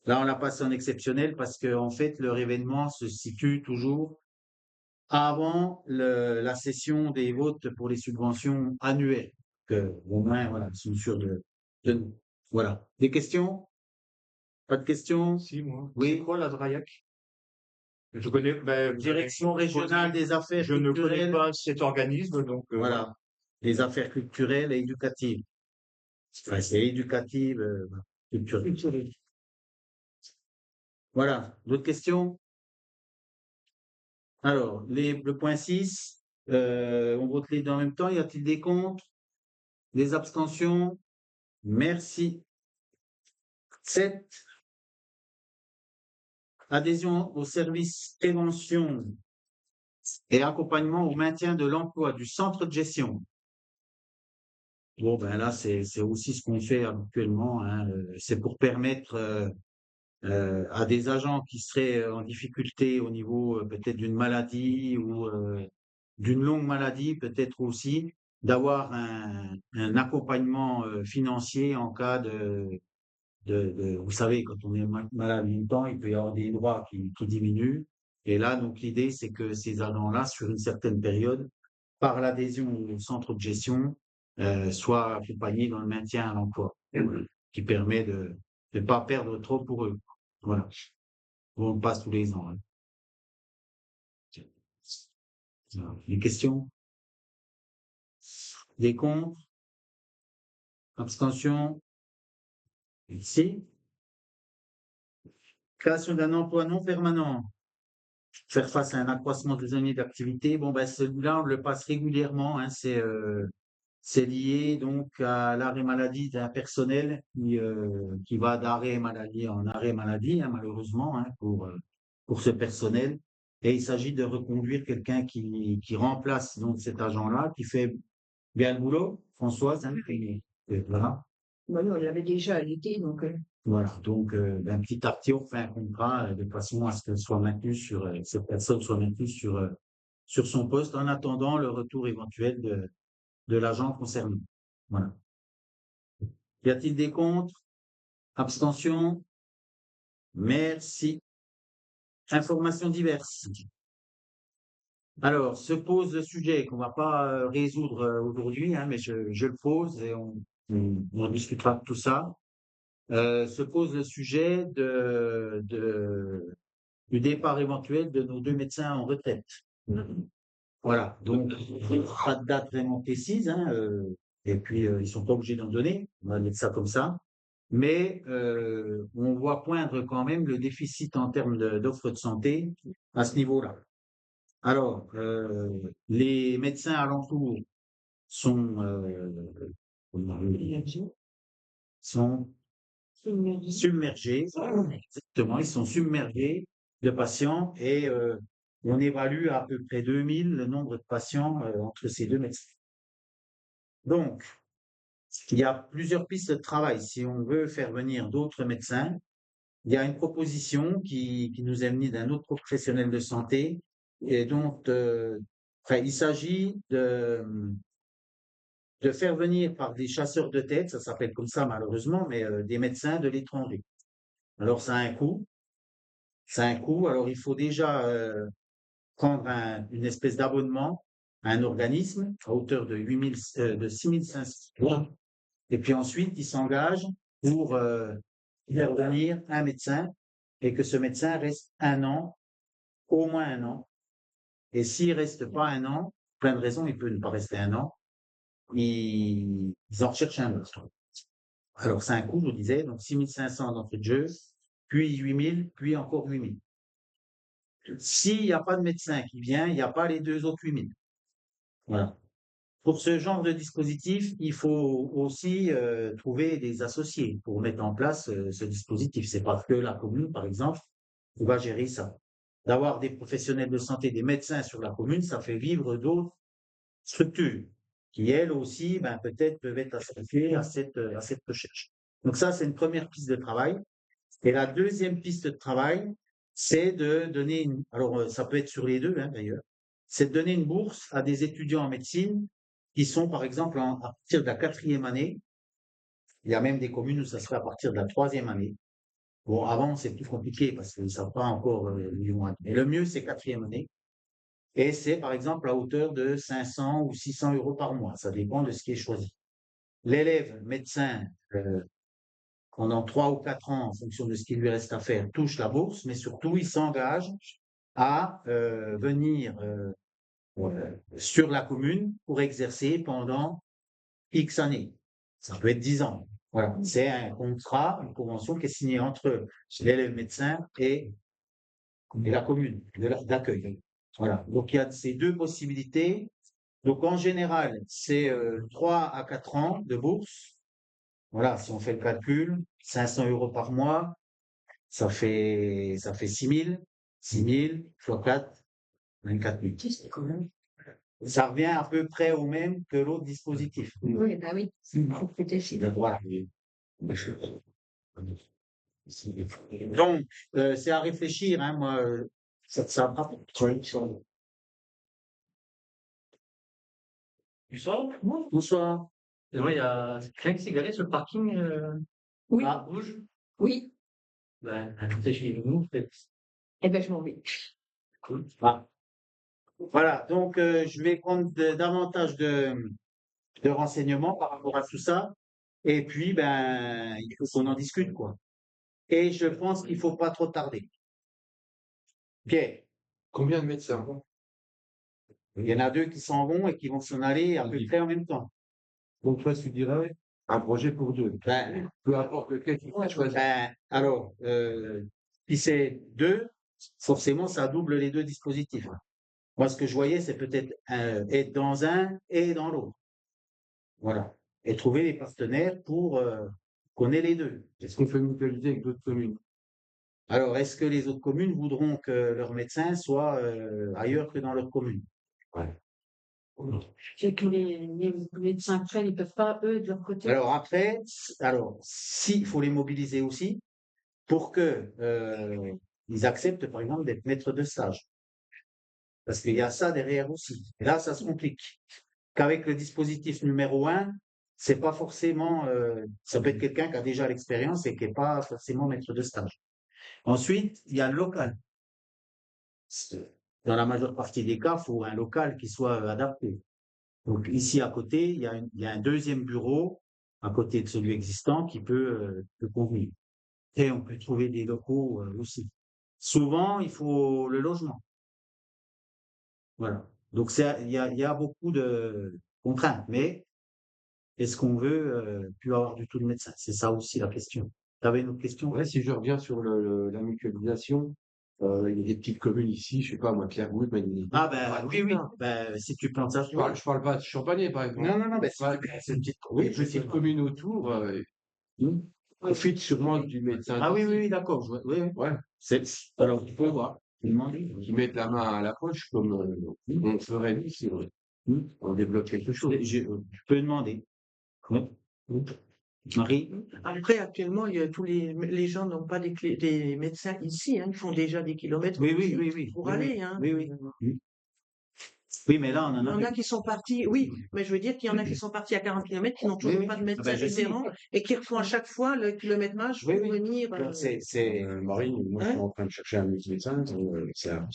Là, on l'a passé en exceptionnel parce que, en fait, leur événement se situe toujours avant la session des votes pour les subventions annuelles. Que, au moins, voilà, ils sont sûrs de. Voilà. Des questions? Pas de questions? Si, moi. Oui. C'est quoi la DRAIAC? Je connais, ben, Direction régionale des affaires je ne connais culturelles. pas cet organisme, donc Voilà. Les affaires culturelles et éducatives. Enfin, c'est éducative, culturelle. Voilà. D'autres questions? Alors, le point 6, on vote les deux en même temps. Y a-t-il des contre? Des abstentions? Merci. 7. Adhésion au service prévention et accompagnement au maintien de l'emploi du centre de gestion. Bon, ben là, c'est aussi ce qu'on fait habituellement, hein. C'est pour permettre à des agents qui seraient en difficulté au niveau peut-être d'une maladie ou d'une longue maladie, peut-être aussi, d'avoir un accompagnement financier en cas vous savez, quand on est malade longtemps, il peut y avoir des droits qui diminuent. Et là, donc, l'idée, c'est que ces agents-là, sur une certaine période, par l'adhésion au centre de gestion, soient accompagnés dans le maintien à l'emploi, qui permet de ne pas perdre trop pour eux. Voilà. On passe tous les ans. Hein. Voilà. Les questions? Des contre? Abstention? Si? Création d'un emploi non permanent. Faire face à un accroissement des années d'activité. Bon, ben, celui-là, on le passe régulièrement. Hein, c'est lié donc à l'arrêt maladie d'un personnel qui va d'arrêt maladie en arrêt maladie, hein, malheureusement, hein, pour ce personnel. Et il s'agit de reconduire quelqu'un qui remplace donc cet agent-là, qui fait bien le boulot, Françoise, hein, voilà. Bah, nous, on l'avait déjà à l'été, donc Voilà, donc ben, petit à petit, on fait un contrat de façon à ce qu'elle soit maintenue cette personne soit maintenue sur son poste en attendant le retour éventuel de l'agent concerné. Voilà. Y a-t-il des contre? Abstention? Merci. Informations diverses. Alors, se pose le sujet qu'on va pas résoudre aujourd'hui, hein, mais je le pose et on discutera de tout ça. Se pose le sujet du départ éventuel de nos 2 médecins en retraite. Voilà, donc pas de date vraiment précise, hein, et puis ils sont pas obligés d'en donner, on va mettre ça comme ça. Mais on voit poindre quand même le déficit en termes d'offres de santé à ce niveau-là. Alors, les médecins alentours sont submergés, exactement, ils sont submergés de patients et on évalue à peu près 2000 le nombre de patients entre ces 2 médecins. Donc, il y a plusieurs pistes de travail. Si on veut faire venir d'autres médecins, il y a une proposition qui nous est venue d'un autre professionnel de santé et dont il s'agit de faire venir par des chasseurs de tête, ça s'appelle comme ça malheureusement, mais des médecins de l'étranger. Alors, ça a un coût. Ça a un coût. Alors, il faut déjà prendre une espèce d'abonnement à un organisme à hauteur de 6 500 €. Et puis ensuite, il s'engage pour faire venir un médecin et que ce médecin reste 1 an, au moins 1 an. Et s'il reste pas 1 an, plein de raisons, il peut ne pas rester 1 an, ils en recherchent un autre. Alors, c'est un coût, je vous disais, donc 6 500 d'entrée de jeu, puis 8 000, puis encore 8 000. S'il n'y a pas de médecin qui vient, il n'y a pas les 2 autres 8 000. Voilà. Pour ce genre de dispositif, il faut aussi trouver des associés pour mettre en place ce dispositif. C'est pas que la commune, par exemple, qui va gérer ça. D'avoir des professionnels de santé, des médecins sur la commune, ça fait vivre d'autres structures qui, elles aussi, ben, peut-être peuvent être associées à cette recherche. Donc ça, c'est une première piste de travail. Et la deuxième piste de travail, c'est de donner alors ça peut être sur les deux, hein, d'ailleurs, c'est de donner une bourse à des étudiants en médecine qui sont, par exemple, à partir de la 4e année. Il y a même des communes où ça se fait à partir de la 3e année. Bon, avant, c'est plus compliqué parce qu'ils ne savent pas encore du moins. Mais le mieux, c'est 4e année. Et c'est, par exemple, à hauteur de 500 ou 600 € par mois. Ça dépend de ce qui est choisi. L'élève médecin, pendant 3 ou 4 ans, en fonction de ce qu'il lui reste à faire, touche la bourse, mais surtout, il s'engage à venir sur la commune pour exercer pendant X années. Ça peut être 10 ans. Voilà. C'est un contrat, une convention qui est signée entre l'élève médecin et la commune d'accueil. Voilà. Donc, il y a ces 2 possibilités. Donc, en général, c'est 3 à 4 ans de bourse. Voilà, si on fait le calcul, 500 € par mois, ça fait 6 000. 6 000 fois 4, 24 000. Ça revient à peu près au même que l'autre dispositif. oui, bah oui. Voilà. Donc, c'est à réfléchir, hein, moi, ça va. Bonsoir. Bonsoir. Moi, il y a quelqu'un qui s'est garé sur le parking Oui, Ah. rouge. oui. Ben, écoutez, chez nous, peut-être. Eh ben, je m'en vais. Cool. Ah. Voilà, donc je vais prendre davantage de renseignements par rapport à tout ça. Et puis, ben, il faut qu'on en discute, quoi. Et je pense qu'il faut pas trop tarder. Pierre, Combien de médecins? il y en a 2 qui s'en vont et qui vont s'en aller à peu Oui. près en même temps. Donc, toi, tu dirais un projet pour 2. Ben, Peu importe lequel tu choisis. alors, si c'est 2, forcément, ça double les 2 dispositifs. Moi, ce que je voyais, c'est peut-être être dans un et dans l'autre. Voilà. Et trouver les partenaires pour qu'on ait les 2. Est-ce qu'on peut mutualiser avec d'autres communes? Alors, est-ce que les autres communes voudront que leur médecin soit ailleurs que dans leur commune? C'est que les médecins actuels, ils peuvent pas, eux, de leur côté. Alors après, s'il faut les mobiliser aussi pour que ils acceptent, par exemple, d'être maîtres de stage. Parce qu'il y a ça derrière aussi. Et là, ça se complique. Qu'avec le dispositif numéro 1, c'est pas forcément, ça peut être quelqu'un qui a déjà l'expérience et qui n'est pas forcément maître de stage. Ensuite, il y a le local. Dans la majeure partie des cas, il faut un local qui soit adapté. Donc ici à côté, il y a un deuxième bureau à côté de celui existant qui peut convenir. Et on peut trouver des locaux aussi. Souvent, il faut le logement. Voilà. Donc il y a beaucoup de contraintes, mais est-ce qu'on veut plus avoir du tout de médecin? C'est ça aussi la question. Tu avais une autre question? Ouais, si je reviens sur la mutualisation, il y a des petites communes ici, je sais pas, moi, Clairvaux, Magny. Ah ben oui. Ben, si tu penses à ça. Je parle pas de Champagnat, par exemple. Non, ben, c'est une petite commune autour, profite sûrement du médecin. Ah oui, d'accord. Oui. Ouais. Alors, il faut voir. Qui mettent la main à la poche, comme on ferait nous, si on développe quelque chose. Je peux demander. Oui. Marie? Après, actuellement, il y a les gens n'ont pas des médecins ici, hein, ils font déjà des kilomètres Oui. pour aller. Hein. Oui. Oui, mais là, on Il y en en a. a qui sont partis, oui, mais je veux dire qu'il y en a qui sont partis à 40 km, qui n'ont toujours pas de médecin je sais. référent et qui refont à chaque fois le kilométrage pour venir. Marie, moi, je suis en train de chercher un médecin.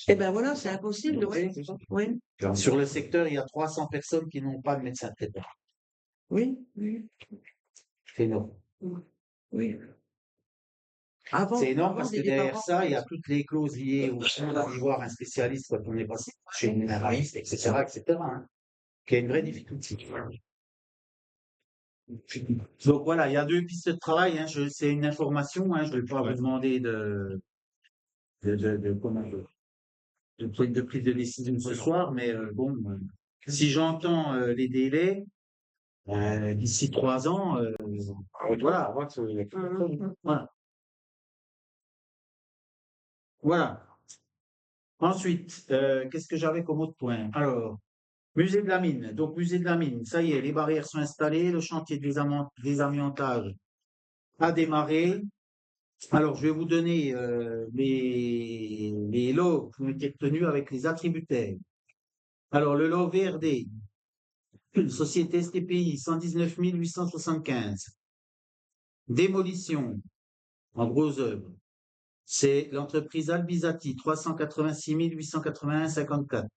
Eh ben voilà, c'est impossible. Oui. Sur le secteur, il y a 300 personnes qui n'ont pas de médecin traitant. Oui. C'est énorme. Oui. C'est énorme parce que derrière ça, il y a toutes les clauses liées au fait d'aller voir un spécialiste quand on est passé chez une généraliste, etc., hein, qui a une vraie difficulté. Donc voilà, il y a 2 pistes de travail. Hein, c'est une information. Hein, je ne vais pas vous demander de prise de décision ce soir, mais si j'entends les délais, d'ici 3 ans, voilà. Voilà. Ensuite, qu'est-ce que j'avais comme autre point? Alors, musée de la mine. Donc, musée de la mine, ça y est, les barrières sont installées, le chantier de désamiantage a démarré. Alors, je vais vous donner les lots qui ont été retenus avec les attributaires. Alors, le lot VRD, société STPI, 119 875. Démolition, en gros œuvres. C'est l'entreprise Albizati, 386 881,54.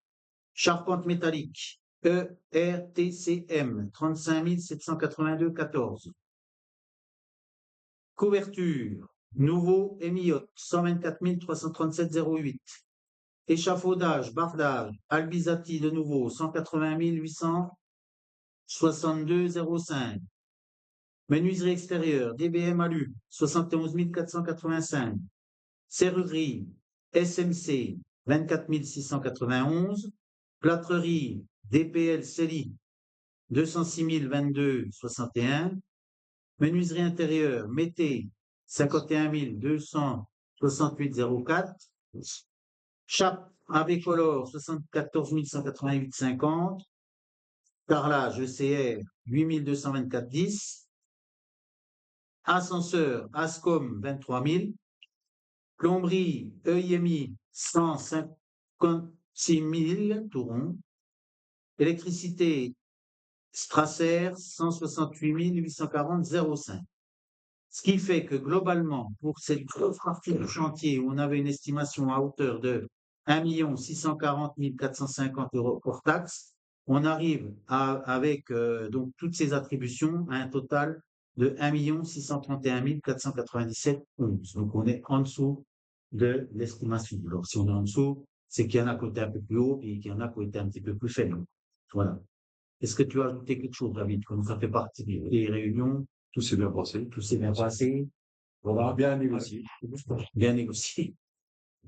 Charpente métallique, ERTCM, 35 782,14. Couverture, nouveau Emiot, 124 337,08. Échafaudage, bardage, Albizati de nouveau, 180 862,05. Menuiserie extérieure, DBM Alu, 71 485. Serrurerie, SMC, 24 691. Plâtrerie, DPL CELI, 206 022,61. Menuiserie intérieure, Mété, 51 268,04. Chape Avecolor, 74 188,50. Carrelage ECR, 8 224,10. Ascenseur, Ascom, 23 000. Plomberie, EIMI, 156 000, tout rond. Électricité, Strasser, 168 840,05. Ce qui fait que globalement, pour cette grosse partie du chantier où on avait une estimation à hauteur de 1 640 450 € hors taxe, on arrive avec donc toutes ces attributions à un total de 1 631 497,11. Donc on est en dessous de l'estimation. Alors si on est en dessous, c'est qu'il y en a qui ont été un peu plus haut et qu'il y en a qui ont été un petit peu plus faibles. Voilà. Est-ce que tu as ajouté quelque chose, David, comme ça fait partie des réunions? Tout s'est bien passé. Tout s'est bien passé. On va bien négocier. Bien négocier.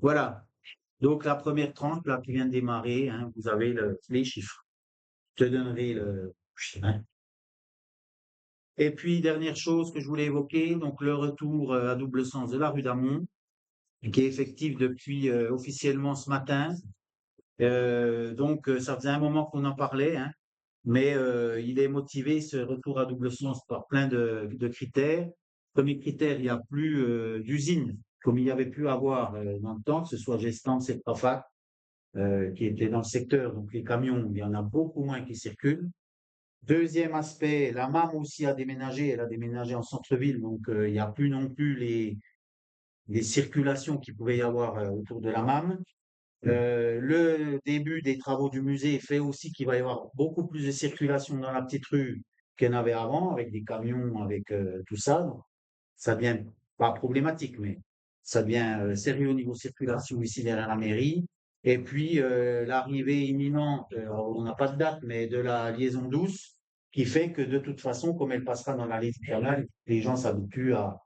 Voilà. Donc, la première tranche, là, qui vient de démarrer, hein, vous avez les chiffres. Je te donnerai hein. Et puis, dernière chose que je voulais évoquer, donc le retour à double sens de la rue d'Amont, qui est effectif depuis officiellement ce matin. Donc, ça faisait un moment qu'on en parlait, hein, mais il est motivé, ce retour à double sens, par plein de critères. Premier critère, il n'y a plus d'usine, comme il y avait pu avoir dans le temps, que ce soit Gestamp, Sectrafac, qui était dans le secteur. Donc, les camions, il y en a beaucoup moins qui circulent. Deuxième aspect, la MAM aussi a déménagé, elle a déménagé en centre-ville, donc il n'y a plus non plus les circulations qu'il pouvait y avoir autour de la MAM. Le début des travaux du musée fait aussi qu'il va y avoir beaucoup plus de circulation dans la petite rue qu'il y en avait avant, avec des camions, avec tout ça. Donc, ça devient pas problématique, mais ça devient sérieux au niveau circulation ici derrière la mairie. Et puis l'arrivée imminente, on n'a pas de date, mais de la liaison douce, qui fait que de toute façon, comme elle passera dans la ligne canal, les gens s'habituent à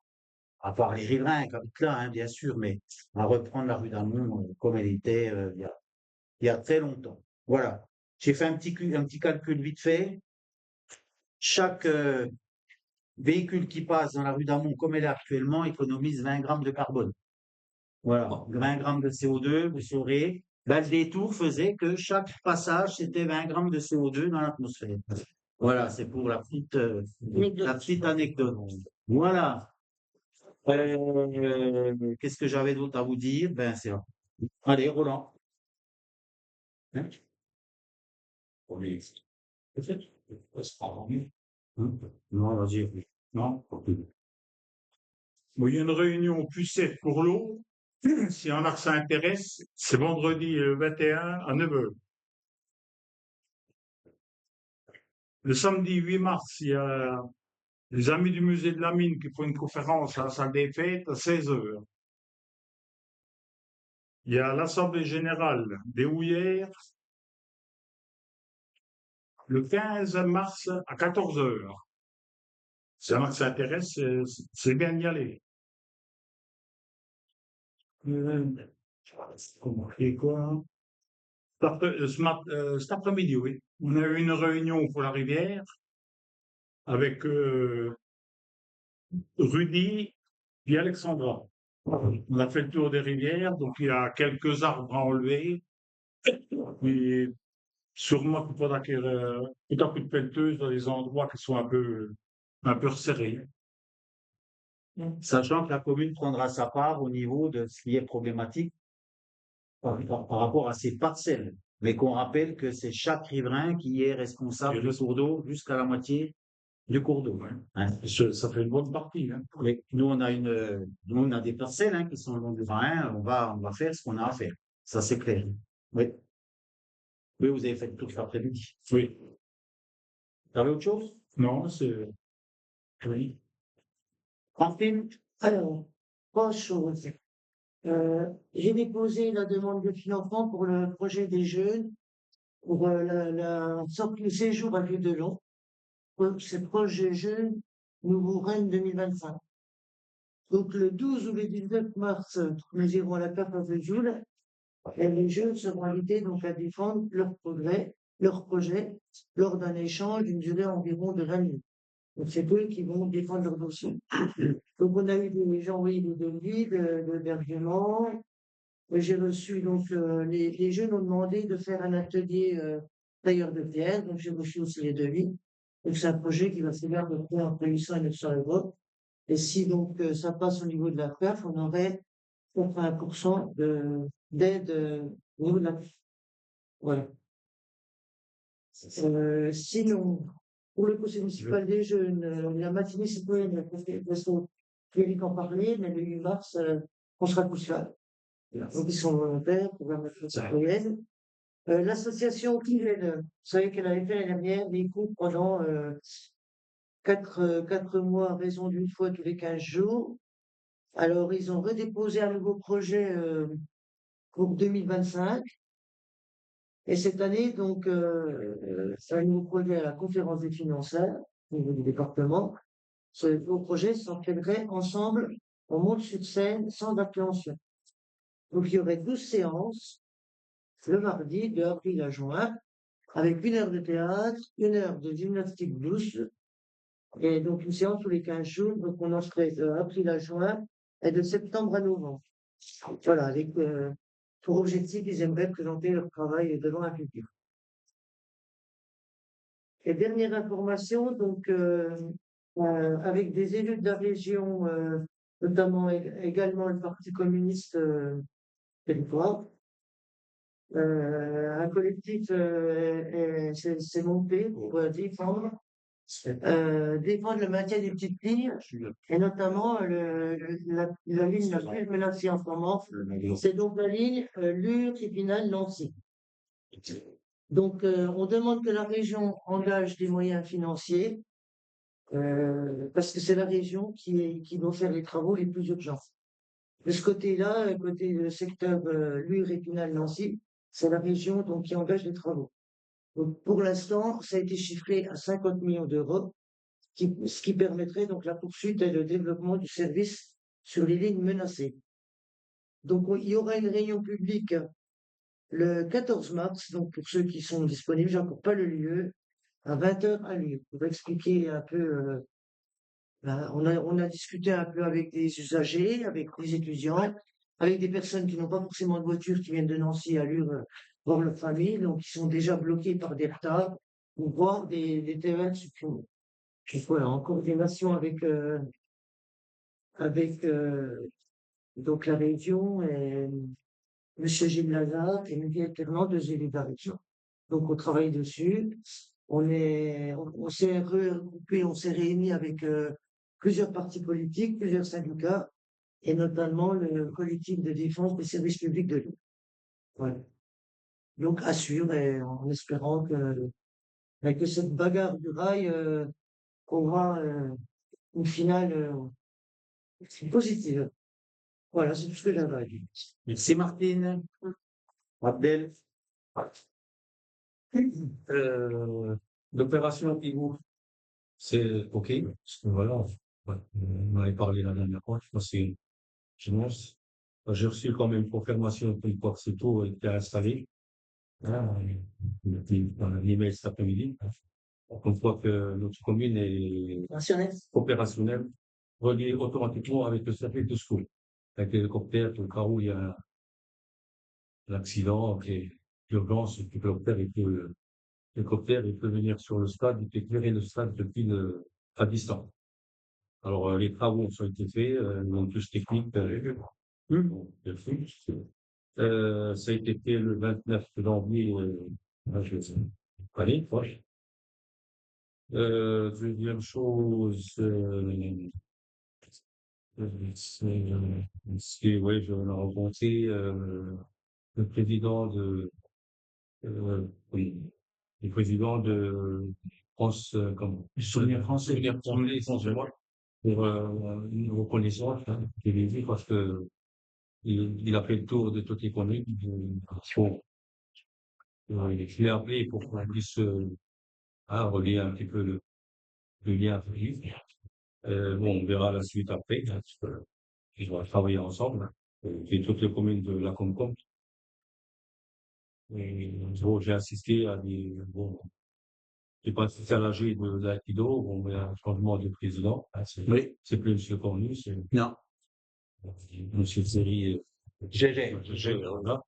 part les riverains qui habitent là, hein, bien sûr, mais à reprendre la rue d'Amont comme elle était il y a très longtemps. Voilà. J'ai fait un petit calcul vite fait. Chaque véhicule qui passe dans la rue d'Amont comme elle est actuellement économise 20 grammes de carbone. Voilà, 20 grammes de CO2, vous saurez. Là, le détour faisait que chaque passage, c'était 20 grammes de CO2 dans l'atmosphère. Voilà, c'est pour la petite anecdote. Voilà. Qu'est-ce que j'avais d'autre à vous dire? Ben, c'est là. Allez, Roland. Hein? Non, vas-y. Non? Bon, il y a une réunion au Pucet pour l'eau. Si y en a que ça intéresse, c'est vendredi 21 à 9h. Le samedi 8 mars, il y a les amis du musée de la mine qui font une conférence à la salle des fêtes à 16h. Il y a l'Assemblée générale des houillères le 15 mars à 14h. Si y en a que ça intéresse, c'est bien d'y aller. Et quoi? Cet après-midi, oui. On a eu une réunion pour la rivière avec Rudy et Alexandra. On a fait le tour des rivières, donc il y a quelques arbres à enlever. Et sûrement qu'il faudra qu'il y ait un coup de pelleteuse dans les endroits qui sont un peu resserrés. Sachant que la commune prendra sa part au niveau de ce qui est problématique par rapport à ces parcelles. Mais qu'on rappelle que c'est chaque riverain qui est responsable du cours d'eau jusqu'à la moitié du cours d'eau. Hein. Ça fait une bonne partie. Hein. Mais nous, on a des parcelles hein, qui sont le long du Rhin. On va faire ce qu'on a à faire. Ça, c'est clair. Oui. Oui, vous avez fait tout cet après-midi. Oui. Vous avez autre chose? Non, c'est. Oui. Francine? Alors, trois choses. J'ai déposé la demande de financement pour le projet des jeunes, pour la sortie de séjour à vue de long. Ce projet jeune, Nouveau Rennes 2025. Donc, le 12 ou le 19 mars, nous irons à la Perle de Joule. Et les jeunes seront invités donc à défendre leur projet lors d'un échange d'une durée environ de 20 minutes. Donc, c'est eux qui vont défendre leur dossier. Donc, on a eu des gens, oui, de devis, d'hébergement. J'ai reçu, donc, les jeunes ont demandé de faire un atelier tailleur de pierre. Donc, j'ai reçu aussi les devis. Donc, c'est un projet qui va se faire de près entre 800 et 900 euros. Et si donc ça passe au niveau de la perf, on aurait 80% d'aide au niveau de la perf. Voilà. Sinon, pour le conseil municipal des jeunes, la matinée citoyenne, parce qu'Éric en parlait, mais le 8 mars, on sera tous là. Donc, ils sont volontaires pour la matinée citoyenne. L'association Clivel, vous savez qu'elle avait fait l'année dernière des cours pendant 4 mois à raison d'une fois tous les 15 jours. Alors, ils ont redéposé un nouveau projet pour 2025. Et cette année, donc, c'est un nouveau projet à la conférence des financeurs au niveau du département. Ce nouveau projet s'appellerait Ensemble on monte sur scène sans appréhension. Donc, il y aurait 12 séances le mardi, de avril à juin, avec 1 heure de théâtre, 1 heure de gymnastique douce, et donc une séance tous les 15 jours. Donc, on en serait de avril à juin et de septembre à novembre. Voilà, avec pour objectif, ils aimeraient présenter leur travail devant un public. Et dernière information, donc, avec des élus de la région, notamment également le Parti communiste territoire, un collectif s'est monté pour défendre le maintien des petites lignes, et notamment la ligne la plus menacée en ce moment, c'est donc la ligne Lure-Épinal-Nancy. Donc, on demande que la région engage des moyens financiers, parce que c'est la région qui doit faire les travaux les plus urgents. De ce côté-là, côté secteur Lure-Épinal-Nancy, c'est la région donc, qui engage les travaux. Donc, pour l'instant, ça a été chiffré à 50 millions d'euros, ce qui permettrait donc la poursuite et le développement du service sur les lignes menacées. Donc, il y aura une réunion publique le 14 mars, donc pour ceux qui sont disponibles, j'ai encore pas le lieu, à 20h à Lure, pour expliquer un peu. On a discuté un peu avec des usagers, avec des étudiants, avec des personnes qui n'ont pas forcément de voiture, qui viennent de Nancy à Lure voir leur famille, donc qui sont déjà bloqués par des retards, ou voir des terrains supprimés. Voilà, en coordination avec donc la région et M. Gilles Lazare et Miguel Ternan, 2 élus de la région. Donc, on travaille dessus. On s'est regroupé, on s'est réunis avec plusieurs partis politiques, plusieurs syndicats, et notamment le collectif de défense des services publics de l'île. Voilà. Donc, à suivre, et en espérant que cette bagarre du rail aura une finale positive. Voilà, c'est tout ce que j'avais à dire. Merci Martine. Abdel. L'opération Igou, c'est OK, parce que voilà, ouais, on en avait parlé la dernière fois, je pense que c'est finance. J'ai reçu quand même une confirmation que le Cito était installé. Depuis l'email cet après-midi. On voit que notre commune est opérationnelle, reliée automatiquement avec le service de secours. Avec l'hélicoptère, au cas où il y a un accident, l'urgence, l'hélicoptère, il peut venir sur le stade, il peut éclairer le stade depuis à distance. Alors, les travaux ont été faits, non plus techniques, ça a été fait le 29 janvier, allez, proche. Deuxième chose, ouais, je l'ai rencontré, le président le président de France, Souvenir français, essentiellement, pour une reconnaissance, parce que il a fait le tour de toutes les communes. Je l'ai appelé pour qu'on puisse relier un petit peu le lien avec. Bon, on verra la suite après, parce qu'ils vont travailler ensemble. Et toutes les communes de la Comcom. Bon, j'ai assisté à j'ai pas assisté à l'AG de l'Aquido, bon, il y a un changement de président. Oui. C'est plus M. Cornu, c'est Non. M. Seri. Voilà.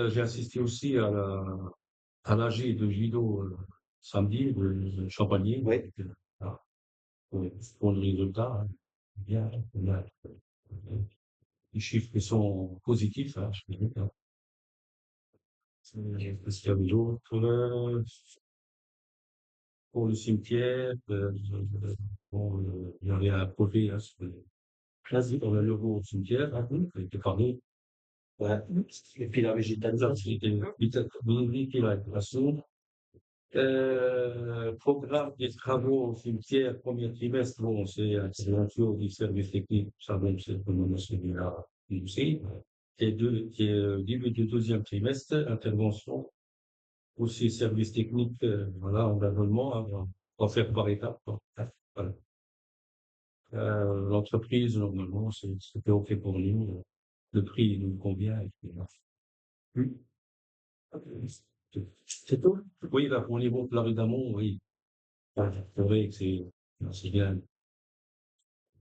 J'ai assisté aussi à l'AG de Judo samedi, de Champagné. Oui. Pour le résultat, bien, les chiffres qui sont positifs, je peux dire. Qu'est-ce qu'il y avait d'autre? Pour le cimetière, bon, il y avait un projet sur le logo au cimetière, qui a été parlé. Ouais. Et puis la végétalisation, programme des travaux au cimetière, premier trimestre, bon, c'est intervention du service technique, ça, bon, c'est comme celui-là, aussi. Et début du deuxième trimestre, intervention, aussi service technique, voilà, environnement, on va faire par étapes. Voilà. L'entreprise, normalement, c'était OK pour nous. Le prix nous convient. Et puis, voilà. C'est tout? Oui, là, au niveau de Plaridamont, oui. C'est vrai que c'est bien,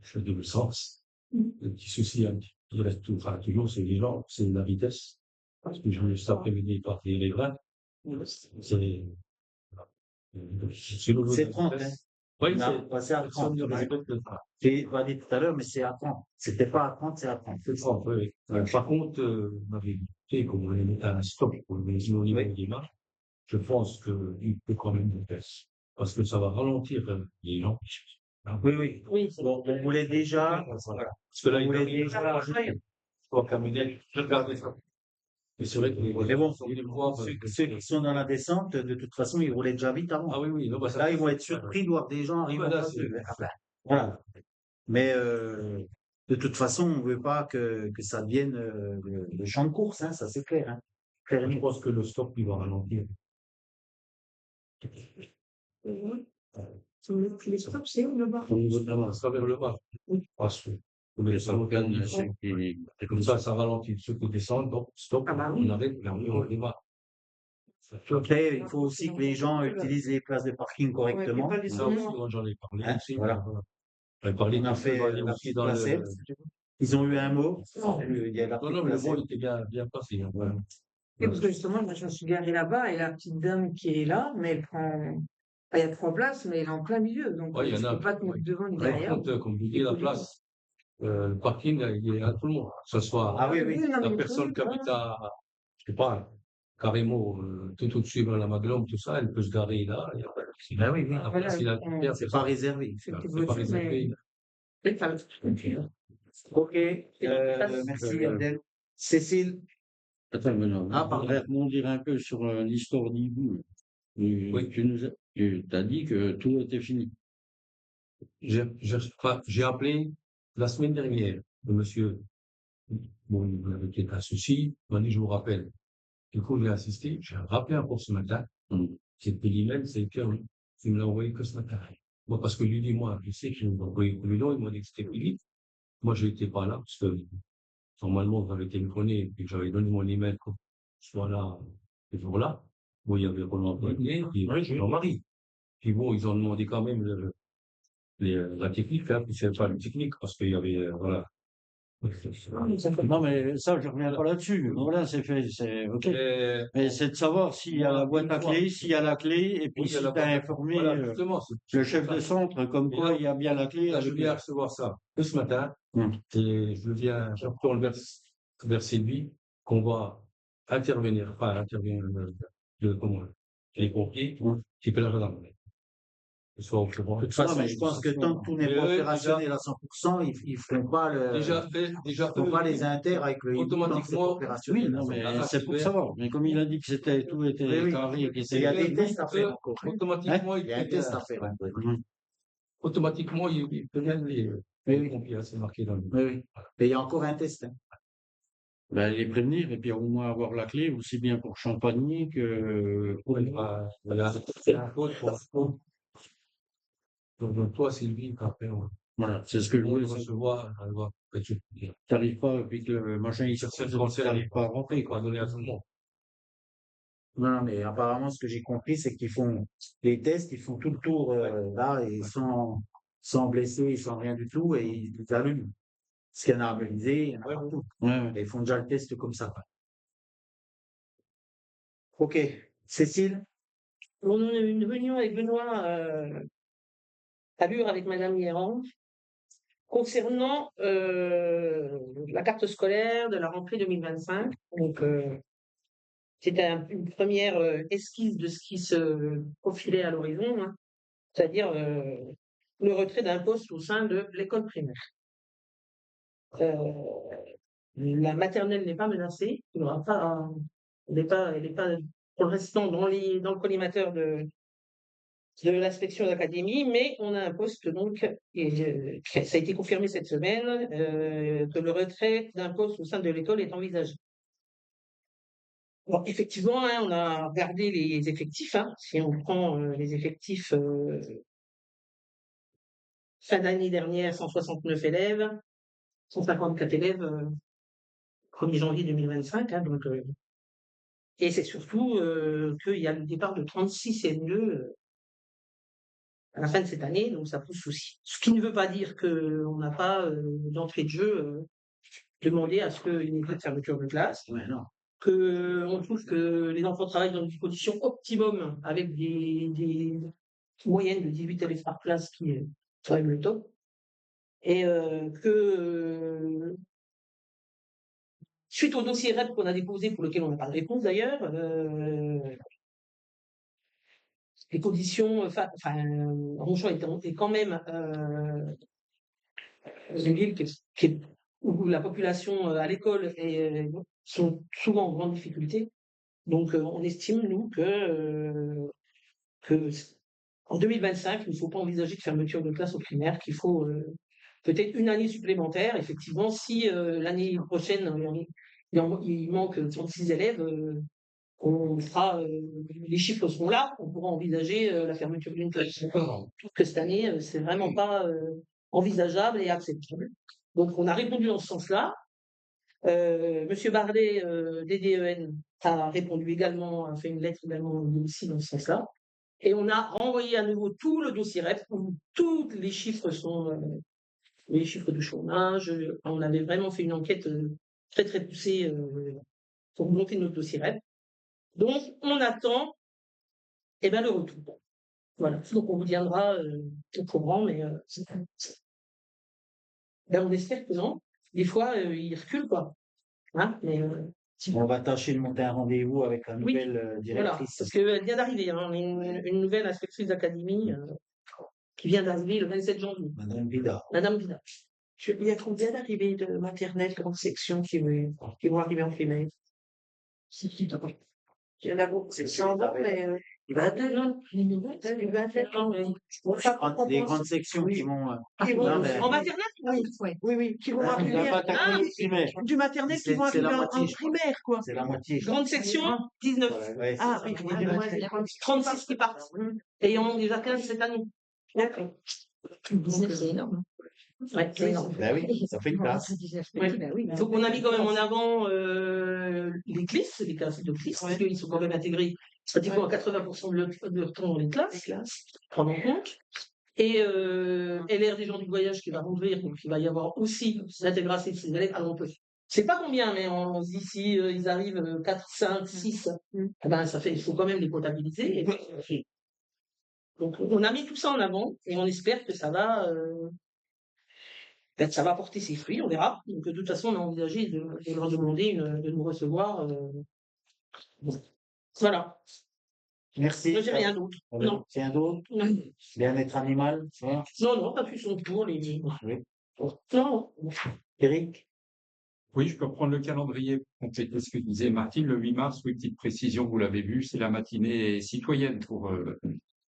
c'est double sens. Le petit souci, hein, qui reste toujours, c'est les gens, c'est la vitesse. Parce que cet après-midi, partir les vrais, c'est, C'est 30, hein. Oui, On a passé à 30. J'ai pas dit tout à l'heure, mais c'est à 30. C'était pas à 30, c'est à 30. c'est 30, oui, oui. Par contre, on avait dit qu'on voulait mettre un stop pour le au niveau des marches. Je pense qu'il peut quand même le faire. Parce que ça va ralentir les gens. Oui, oui. Oui, Bon, on voulait déjà. Voilà. Parce que là, On il voulait y a déjà. pour camionnette, je regardais ça. Mais c'est vrai que Mais bon, il est voir, ceux qui sont dans la descente, de toute façon, ils roulaient déjà vite avant. Ah oui, oui, non, bah, ça Là, ils vont être surpris de voir des gens arriver en Voilà, face d'eux. c'est- Voilà. Mais de toute façon, on ne veut pas que ça devienne le champ de course, hein, ça c'est clair. Hein. je Clairement. pense que le stop, il va ralentir. Les stops, c'est où le bas? Au niveau de la main, ça vers le bas. Parce que, mais ça regarde, c'est comme ça ralentit. Ceux qui descendent, donc, stop, Ah bah oui. on arrête, là, on démarre. Après, il faut aussi que les gens utilisent les places de parking correctement. Ouais, Ça aussi, moi, j'en ai parlé Hein, aussi. voilà. J'en ai parlé On a fait la aussi petite dans le. placette. Ils ont eu un mot. Il y a la Non, petite non, mais le placette. mot était bien passé. Hein, voilà. Oui, parce que justement, moi, je me suis garée là-bas et la petite dame qui est là, mais elle prend. Enfin, il y a 3 places, mais elle est en plein milieu. Donc, Ouais, il y je en a. peux pas te mettre Ouais. devant ni Par derrière. contre, comme vous dites, la place, le parking, il est à tout le monde. Que ce soit Ah oui, oui. non, la mais personne qui habite je sais pas, carrément, tout au-dessus vers la Maglone, tout ça, elle peut se garer là. Il y a pas de souci. Ben oui, oui. La place, il a C'est pas réservé. C'est une petite C'est pas voiture, réservé. Ok, merci Abdel. Cécile. Attends, Benoît, Ah, je pardon. voudrais rebondir un peu sur l'histoire d'Ibou. Oui. Tu as dit que tout était fini. J'ai appelé la semaine dernière le monsieur. Bon, il avait peut-être un souci. Il m'a dit, je vous rappelle. Du coup, j'ai assisté. J'ai rappelé encore ce matin. C'était l'email, c'est que il me l'a envoyé que ce matin. Moi, parce que lui dit, moi, je sais qu'il m'a envoyé le long, il m'a dit que c'était fini. Moi, je n'étais pas là, parce que normalement, j'avais téléphoné et puis j'avais donné mon email pour que je sois là ce jour-là. Bon, il y avait Roland Poitiers, puis Jean-Marie. Puis bon, ils ont demandé quand même la technique, hein, puis c'est pas une technique, parce qu'il y avait, voilà. Non, mais ça, je reviens pas là-dessus. Voilà, c'est fait, c'est OK. Mais c'est de savoir s'il y a la boîte à clé, s'il y a la clé, et puis Oui, il y a si la tu as boîte à- informé Voilà, justement, le chef de centre comme Et quoi là, il y a bien la clé. Là, je avec viens les- recevoir ça que ce matin, et je retourne vers Sylvie, qu'on va intervenir, enfin, intervenir, comment, les pompiers, qui peut la gendarmerie. Que ce soit au courant. De toute façon, Non, mais je pense que tant que tout n'est Mais pas eux, opérationnel à 100%, ils ne feront pas déjà, font pas les inters avec le hibou tant que c'est pas automatiquement, opérationnel. Oui, non, mais Ah, c'est pour super. savoir. Mais comme il a dit que c'était tout était Oui, oui. carré, et qu'il Il y a était des tests à faire encore. automatiquement, Il y a un test à faire. automatiquement, ils préviennent les pompiers, c'est marqué dans le. Oui, oui. Mais il y a encore un test. Hein. ben, les prévenir et puis au moins avoir la clé, aussi bien pour Champagny que pour Voilà, c'est un code pour. Donc, toi, Sylvie, après, Voilà, c'est ce que je on voulais va recevoir, elle va peut-être t'arrives pas, et puis que le machin, il Certaines se conseils, n'arrive pas à rentrer, pas quoi. donner à tout le monde. Non, mais apparemment, ce que j'ai compris, c'est qu'ils font les tests, ils font tout le tour là, et sans blessés, sans rien du tout, et ils allument. Ce qu'il y en a à mobiliser, il y en a partout. Ouais. Et ils font déjà le test comme ça. Ok. Cécile? On a eu une réunion avec Benoît à Lure avec Madame Guérand concernant la carte scolaire de la rentrée 2025. Donc, c'était une première esquisse de ce qui se profilait à l'horizon, hein, c'est-à-dire le retrait d'un poste au sein de l'école primaire. La maternelle n'est pas menacée, il n'y aura pas, elle n'est pas pour l'instant dans le collimateur de l'inspection d'académie, mais on a un poste donc, et ça a été confirmé cette semaine, que le retrait d'un poste au sein de l'école est envisagé. Bon, effectivement, hein, on a regardé les effectifs. Hein, si on prend les effectifs fin d'année dernière, 169 élèves, 154 élèves 1er janvier 2025. Hein, donc, et c'est surtout qu'il y a le départ de 36 CM2 à la fin de cette année, donc ça pose souci. Ce qui ne veut pas dire qu'on n'a pas d'entrée de jeu demandé à ce qu'il y ait une fermeture de classe. Ouais, non. On trouve que les enfants travaillent dans des conditions optimum avec des moyennes de 18 élèves par classe qui est quand même le top. Et suite au dossier REP qu'on a déposé, pour lequel on n'a pas de réponse d'ailleurs, les conditions, Ronchamp est quand même une ville où la population à l'école sont souvent en grande difficulté. Donc, on estime, nous, que en 2025, il ne faut pas envisager de fermeture de classe au primaire, qu'il faut peut-être une année supplémentaire. Effectivement, si l'année prochaine, il manque 36 élèves, les chiffres seront là, on pourra envisager la fermeture d'une classe. Je trouve que cette année, c'est vraiment pas envisageable et acceptable. Donc, on a répondu dans ce sens-là. Monsieur Bardet, DDEN, a répondu également, a fait une lettre également aussi dans ce sens-là. Et on a renvoyé à nouveau tout le dossier REP où tous les chiffres sont les chiffres de chômage. On avait vraiment fait une enquête très très poussée pour monter notre dossier REP. Donc, on attend le retour. Voilà. Donc, on vous tiendra au courant, mais on espère que non. Des fois, ils reculent, quoi. Hein, mais, on va tâcher de monter un rendez-vous avec la nouvelle directrice. Voilà, parce qu'elle vient d'arriver. Hein, une nouvelle inspectrice d'académie qui vient d'arriver le 27 janvier. Madame Vida. Madame Vida. Il y a combien d'arrivées de maternelle, grande section qui vont arriver en primaire? Il y en a beaucoup, c'est 100 ans, mais il va attendre. Les grandes sections qui vont. En maternelle? Oui, qui vont arriver. Du maternelle qui vont arriver en primaire, quoi. C'est la moitié. Grande section, 19. Ah oui, 36 qui partent. Et il en manque déjà 15 cette année. D'accord. 19, c'est énorme. Ouais, c'est énorme. Ben oui, ça fait une place. Donc, on a mis quand même en avant les CLIS, les classes de CLIS, parce qu'ils sont quand même intégrés pratiquement à 80% de leur temps dans les classes, prendre en compte. Et LR des gens du voyage qui va rouvrir, donc il va y avoir aussi l'intégration de ces élèves. Alors, on peut. Je sais pas combien, mais on se dit si ils arrivent 4, 5, 6, ça fait, il faut quand même les comptabiliser. Donc, on a mis tout ça en avant et on espère que ça va porter ses fruits, on verra. Donc, de toute façon, on a envisagé de leur demander de nous recevoir. Voilà. Merci. J'ai rien d'autre. Non. Rien d'autre? Bien-être animal? Non, pas plus son tour, les. Oui. Non. Eric? Oui, je peux reprendre le calendrier pour compléter ce que disait Martine. Le 8 mars, oui, petite précision, vous l'avez vu, c'est la matinée citoyenne pour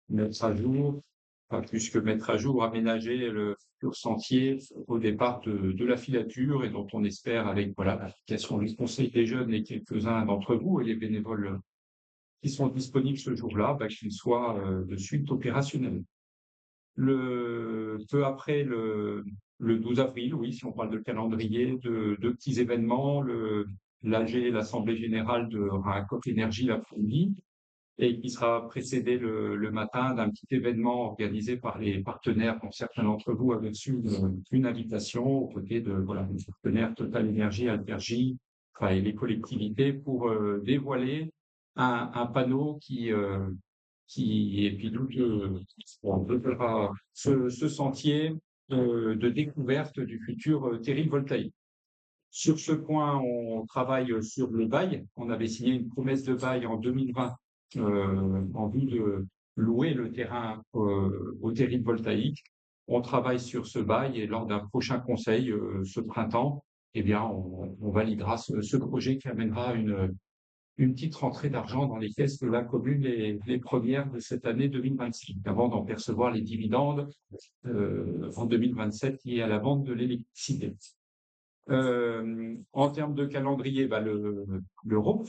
mettre à jour, pas plus que mettre à jour, aménager le sentier au départ de la filature et dont on espère, avec l'application du Conseil des jeunes et quelques-uns d'entre vous et les bénévoles qui sont disponibles ce jour-là, qu'ils soient de suite opérationnels. Peu après le 12 avril, oui, si on parle de calendrier, de petits événements, l'Assemblée générale de Racop Énergie l'après-midi, et qui sera précédé le matin d'un petit événement organisé par les partenaires, dont certains d'entre vous avaient reçu une invitation aux côtés de les partenaires Total Énergie, Altergy, et les collectivités pour dévoiler un panneau qui et puis on développera ce sentier de découverte du futur terril voltaïque. Sur ce point, on travaille sur le bail. On avait signé une promesse de bail en 2020 en vue de louer le terrain au terril voltaïque. On travaille sur ce bail et lors d'un prochain conseil ce printemps, on validera ce projet qui amènera une petite rentrée d'argent dans les caisses de la commune les premières de cette année 2026, avant d'en percevoir les dividendes en 2027 liés à la vente de l'électricité. En termes de calendrier, le ROP,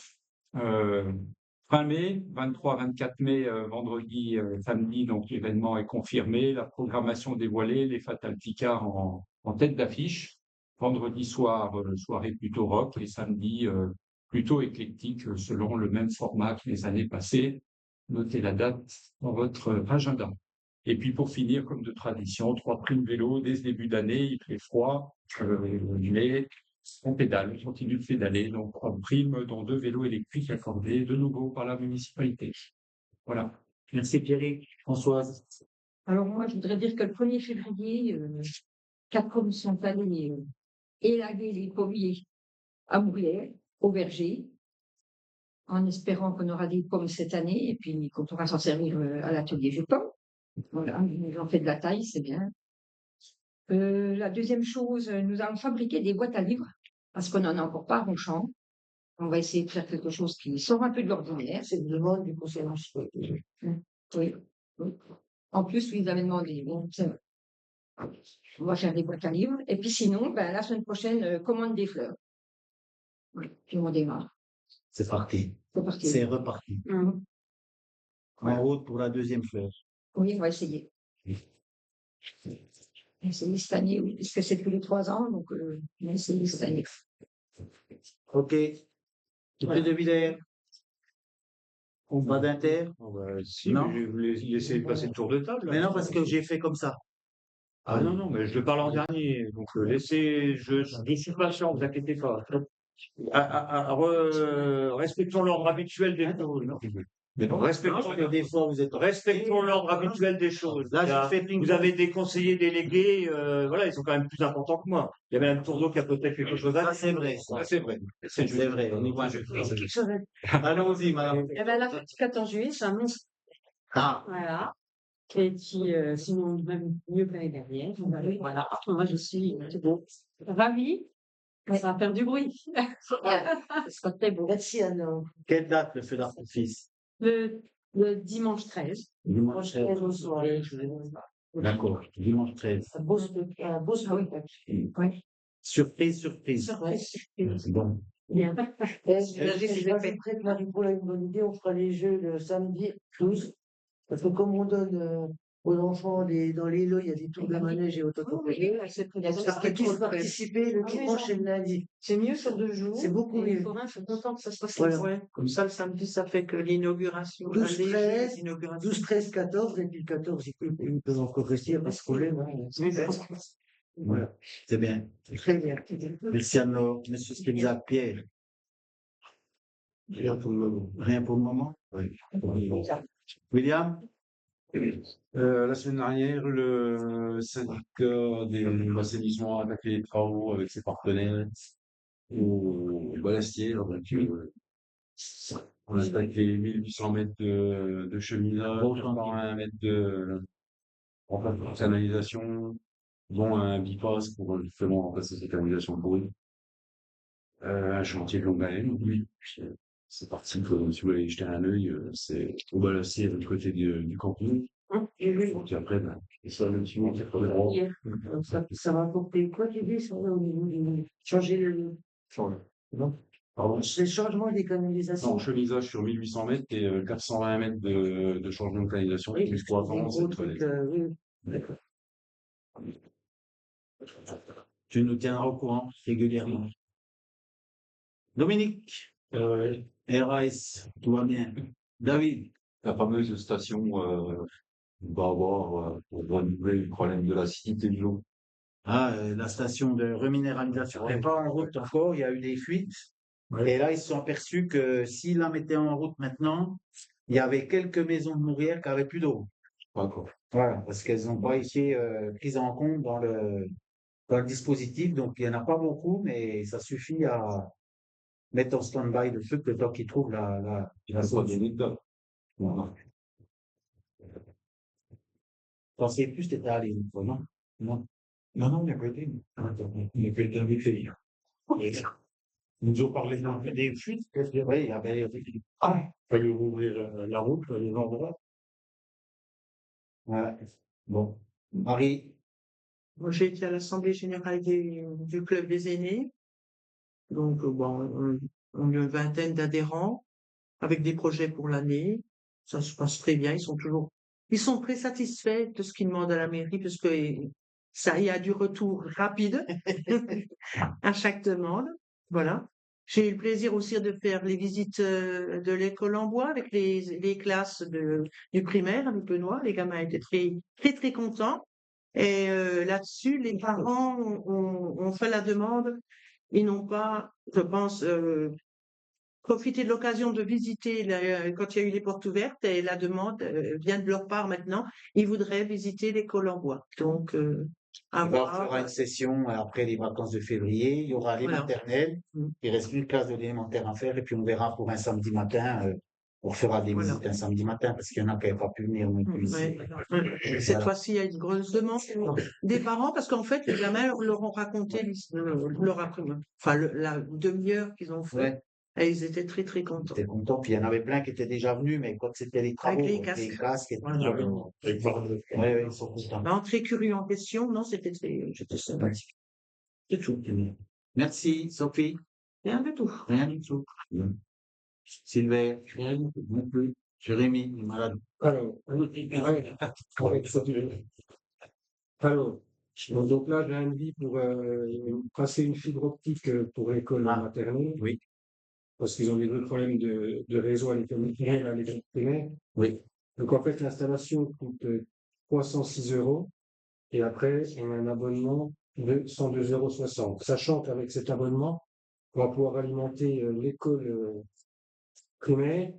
Fin mai, 23-24 mai, vendredi, samedi, donc l'événement est confirmé, la programmation dévoilée, les Fatal Picard en tête d'affiche. Vendredi soir, soirée plutôt rock et samedi, plutôt éclectique, selon le même format que les années passées. Notez la date dans votre agenda. Et puis pour finir, comme de tradition, 3 primes vélo dès ce début d'année, il fait froid, mais on pédale, on continue de pédaler, donc 3 primes, dont 2 vélos électriques accordés de nouveau par la municipalité. Voilà. Merci Pierrick. Françoise. Alors moi, je voudrais dire que le 1er février, 4 hommes sont allés élaguer les pommiers à Mourières, au verger, en espérant qu'on aura des pommes cette année, et puis qu'on pourra s'en servir à l'atelier vieux pommes. Voilà, ils ont fait de la taille, c'est bien. La deuxième chose, nous allons fabriquer des boîtes à livres, parce qu'on n'en a encore pas à Ronchamp. On va essayer de faire quelque chose qui sort un peu de l'ordinaire. C'est une demande du conseil municipal. Oui. En plus, ils avaient demandé. Bon, on va faire des boîtes à livres. Et puis sinon, la semaine prochaine, commande des fleurs. Oui, puis on démarre. C'est parti. C'est parti. C'est reparti. Mhm. En route pour la deuxième fleur. Oui, on va essayer. Essayer cette année, oui, parce que c'est tous les 3 ans, donc on va essayer cette année. Ok. Monsieur de Villers. On va d'Inter. Si, Non. mais je vais vous laisser passer le tour de table. Mais non, parce que j'ai fait comme ça. Ah non, non, mais je parle en dernier. Donc je suis patient, ne vous inquiétez pas. Respectons l'ordre habituel des choses. Des fois, vous êtes. Respectons l'ordre habituel des choses. Là, Vous avez des conseillers délégués, voilà, ils sont quand même plus importants que moi. Il y a même Tourneau qui a peut-être quelque chose à dire. Ça, c'est vrai. Ça, c'est vrai. C'est vrai. On y voit. Allons-y, madame. Eh ben, la fête du 14 juillet, c'est un monstre. Ah. Voilà. Et qui, sinon, même mieux que l'année dernière. Voilà. Moi, je suis ravie. Ça va faire du bruit. Ce sera très beau. Merci Anna. Quelle date le feu d'artifice? Le dimanche 13. Dimanche 13 au soir. D'accord. Dimanche 13. Un beau spectacle. Oui. Surprise, surprise. C'est bon. Bien. J'ajouterais que Marie-Paul a une bonne idée. On fera les jeux le samedi 12. Parce que comme on donne aux enfants dans les lots, il y a des tours de manège et autocompagnie. Parce qu'ils puissent participer le dimanche et le lundi. C'est mieux sur 2 jours. C'est beaucoup et mieux. Les forains sont contents que ça se passe. Voilà. Ouais. Comme ça, le samedi, ça fait que l'inauguration. 12, 13, 14, et puis le 14, ils peuvent encore rester, pas de problème. Voilà. C'est bien. Très bien. Merci Anne-Laure. Monsieur Spinzac, Pierre. Rien pour le moment. Rien pour le moment? Oui. William? La semaine dernière, le syndicat des assainissement a attaqué les travaux avec ses partenaires au Balastier. Donc, on a attaqué 1800 mètres de cheminage, 120 mètres de canalisation, dont un bypass pour justement remplacer ces canalisations pourries. Un chantier de longue haleine, oui. C'est parti, si vous voulez y jeter un œil, c'est au Balastier, de l'autre côté du camping. Donc après, ça, le petit mot qui est pas droit. Donc ça va apporter quoi, tu dis, sur au niveau du changer le. Non. Pardon. C'est le changement des canalisations. Non, chemisage sur 1800 mètres et 420 mètres de changement de canalisation. Oui, plus c'est un 300, gros truc, oui. D'accord. Tu nous tiendras au courant régulièrement. Dominique? RAS, tout va bien. David? La fameuse station va avoir pour renouveler le problème de l'acidité de l'eau. Ah, la station de reminéralisation n'est pas en route encore, il y a eu des fuites. Et là, ils se sont aperçus que s'ils la mettaient en route maintenant, il y avait quelques maisons de Mourières qui n'avaient plus d'eau. D'accord. Voilà, parce qu'elles n'ont pas été prises en compte dans le dispositif. Donc, il n'y en a pas beaucoup, mais ça suffit à mettre en stand-by le truc le temps qu'ils trouvent la solution. Pensez plus, t'étais allé une fois, non? Non. Non, il n'y a pas été. Il n'y a pas été invité. Ils nous ont parlé des fuites. Oui, il y avait. Il fallait ouvrir la route, les endroits. Ouais. Bon. Marie? Moi, j'ai été à l'Assemblée générale du Club des aînés. Donc, bon, on a une vingtaine d'adhérents. avec des projets pour l'année. Ça se passe très bien. Ils sont très satisfaits de ce qu'ils demandent à la mairie parce que ça y a du retour rapide à chaque demande. Voilà. J'ai eu le plaisir aussi de faire les visites de l'école en bois avec les classes du primaire avec Benoît. Les gamins étaient très contents. Et là-dessus, les parents ont fait la demande. Ils n'ont pas, je pense, profité de l'occasion de visiter quand il y a eu les portes ouvertes. Et la demande vient de leur part maintenant. Ils voudraient visiter l'école en bois. Donc, à On voir. fera une session après les vacances de février. Il y aura les Voilà. maternelles. Il reste une classe de l'élémentaire à faire. Et puis on verra pour un samedi matin. On fera des Voilà. visites un samedi matin parce qu'il y en a qui n'avaient pas pu venir non plus ici. Ouais. Cette fois-ci, il y a une grosse demande des parents parce qu'en fait, les gamins leur ont raconté leur après-midi, enfin la demi-heure qu'ils ont fait. Ouais. Et ils étaient très contents. J'étais content. Puis il y en avait plein qui étaient déjà venus, mais quand c'était les travaux, Avec les les casques. casques et tout. Voilà. Ouais, ils sont contents. Ben, très curieux en question, non, c'était sympathique. C'est tout. Merci, Sophie. Rien du tout. Rien du tout. Sylvain, rien du tout. Non plus. Jérémy, il est malade. Alors, donc là, j'ai un devis pour passer une fibre optique pour l'école maternelle. Oui. Parce qu'ils ont des gros problèmes de réseau à l'école maternelle, à l'école primaire. Oui. Donc en fait, l'installation coûte 306 €. Et après, on a un abonnement de 102,60 €. Sachant qu'avec cet abonnement, on va pouvoir alimenter l'école primaire,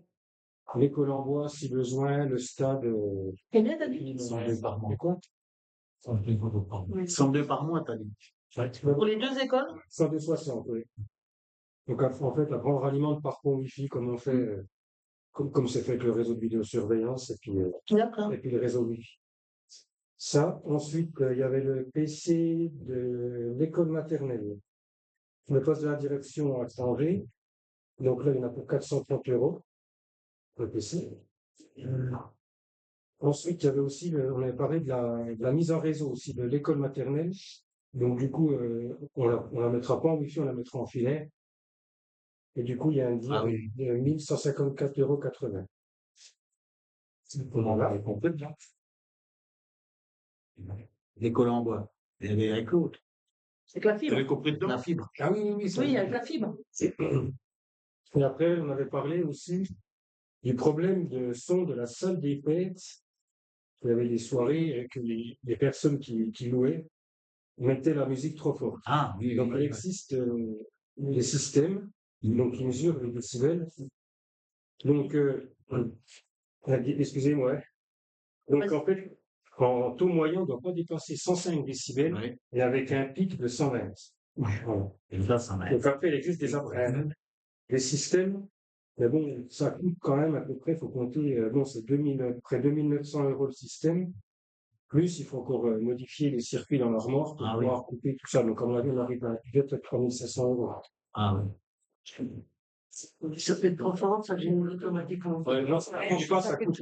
l'école en bois si besoin, le stade. Combien t'as dit? 102 par mois. Quoi 102 par mois, t'as dit. Pour les deux écoles? 102,60 €, oui. Donc en fait, après, on ralimente par pont Wi-Fi comme on fait, comme c'est fait avec le réseau de vidéosurveillance et puis le réseau Wi-Fi. Ça, ensuite, il y avait le PC de l'école maternelle. Le poste de la direction a changé. Donc là, il y en a pour 430 €, le PC. Ensuite, il y avait aussi, on avait parlé de la mise en réseau aussi de l'école maternelle. Donc du coup, on la mettra pas en Wi-Fi, on la mettra en filaire. Et du coup, il y a un deal de 1154,80 €. Voilà. L'école en bois. Il y avait avec l'autre. C'est que la fibre. Vous avez compris dedans? La fibre. Ah oui, Oui, avec la fibre. Et après, on avait parlé aussi du problème de son de la salle des fêtes. Il y avait des soirées et que les personnes qui louaient mettaient la musique trop forte. Ah, oui. Donc, il existe des systèmes donc, qui mesurent les décibels. Donc, excusez-moi. Donc, en fait, en taux moyen, on ne doit pas dépasser 105 décibels et avec un pic de 120. Voilà. Et ça, ça va. Donc, après, il existe des systèmes, mais bon, ça coûte quand même à peu près, il faut compter, bon, c'est près 2900 € le système. Plus, il faut encore modifier les circuits dans l'armoire pour pouvoir couper tout ça. Donc, comme on arrive à peut-être 3500 €. Ah oui. Ça fait trop fort, ça génère automatiquement. Non, ça ne change pas, ça coûte.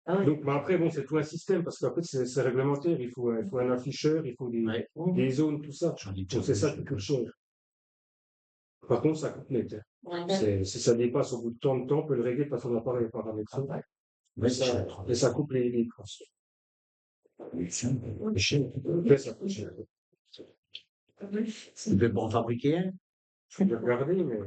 Ah oui. Donc, bah après, bon, c'est tout un système parce qu'en fait, c'est réglementaire. Il faut un afficheur, il faut des zones, tout ça. Donc, c'est ça qui coûte cher. Par contre, ça coûte net. Si ça dépasse au bout de tant de temps, on peut le régler parce qu'on n'a pas les paramètres. Et ça coupe les costs. Après, ça coûte cher. Tu peux pas en fabriquer un? Je vais regarder, mais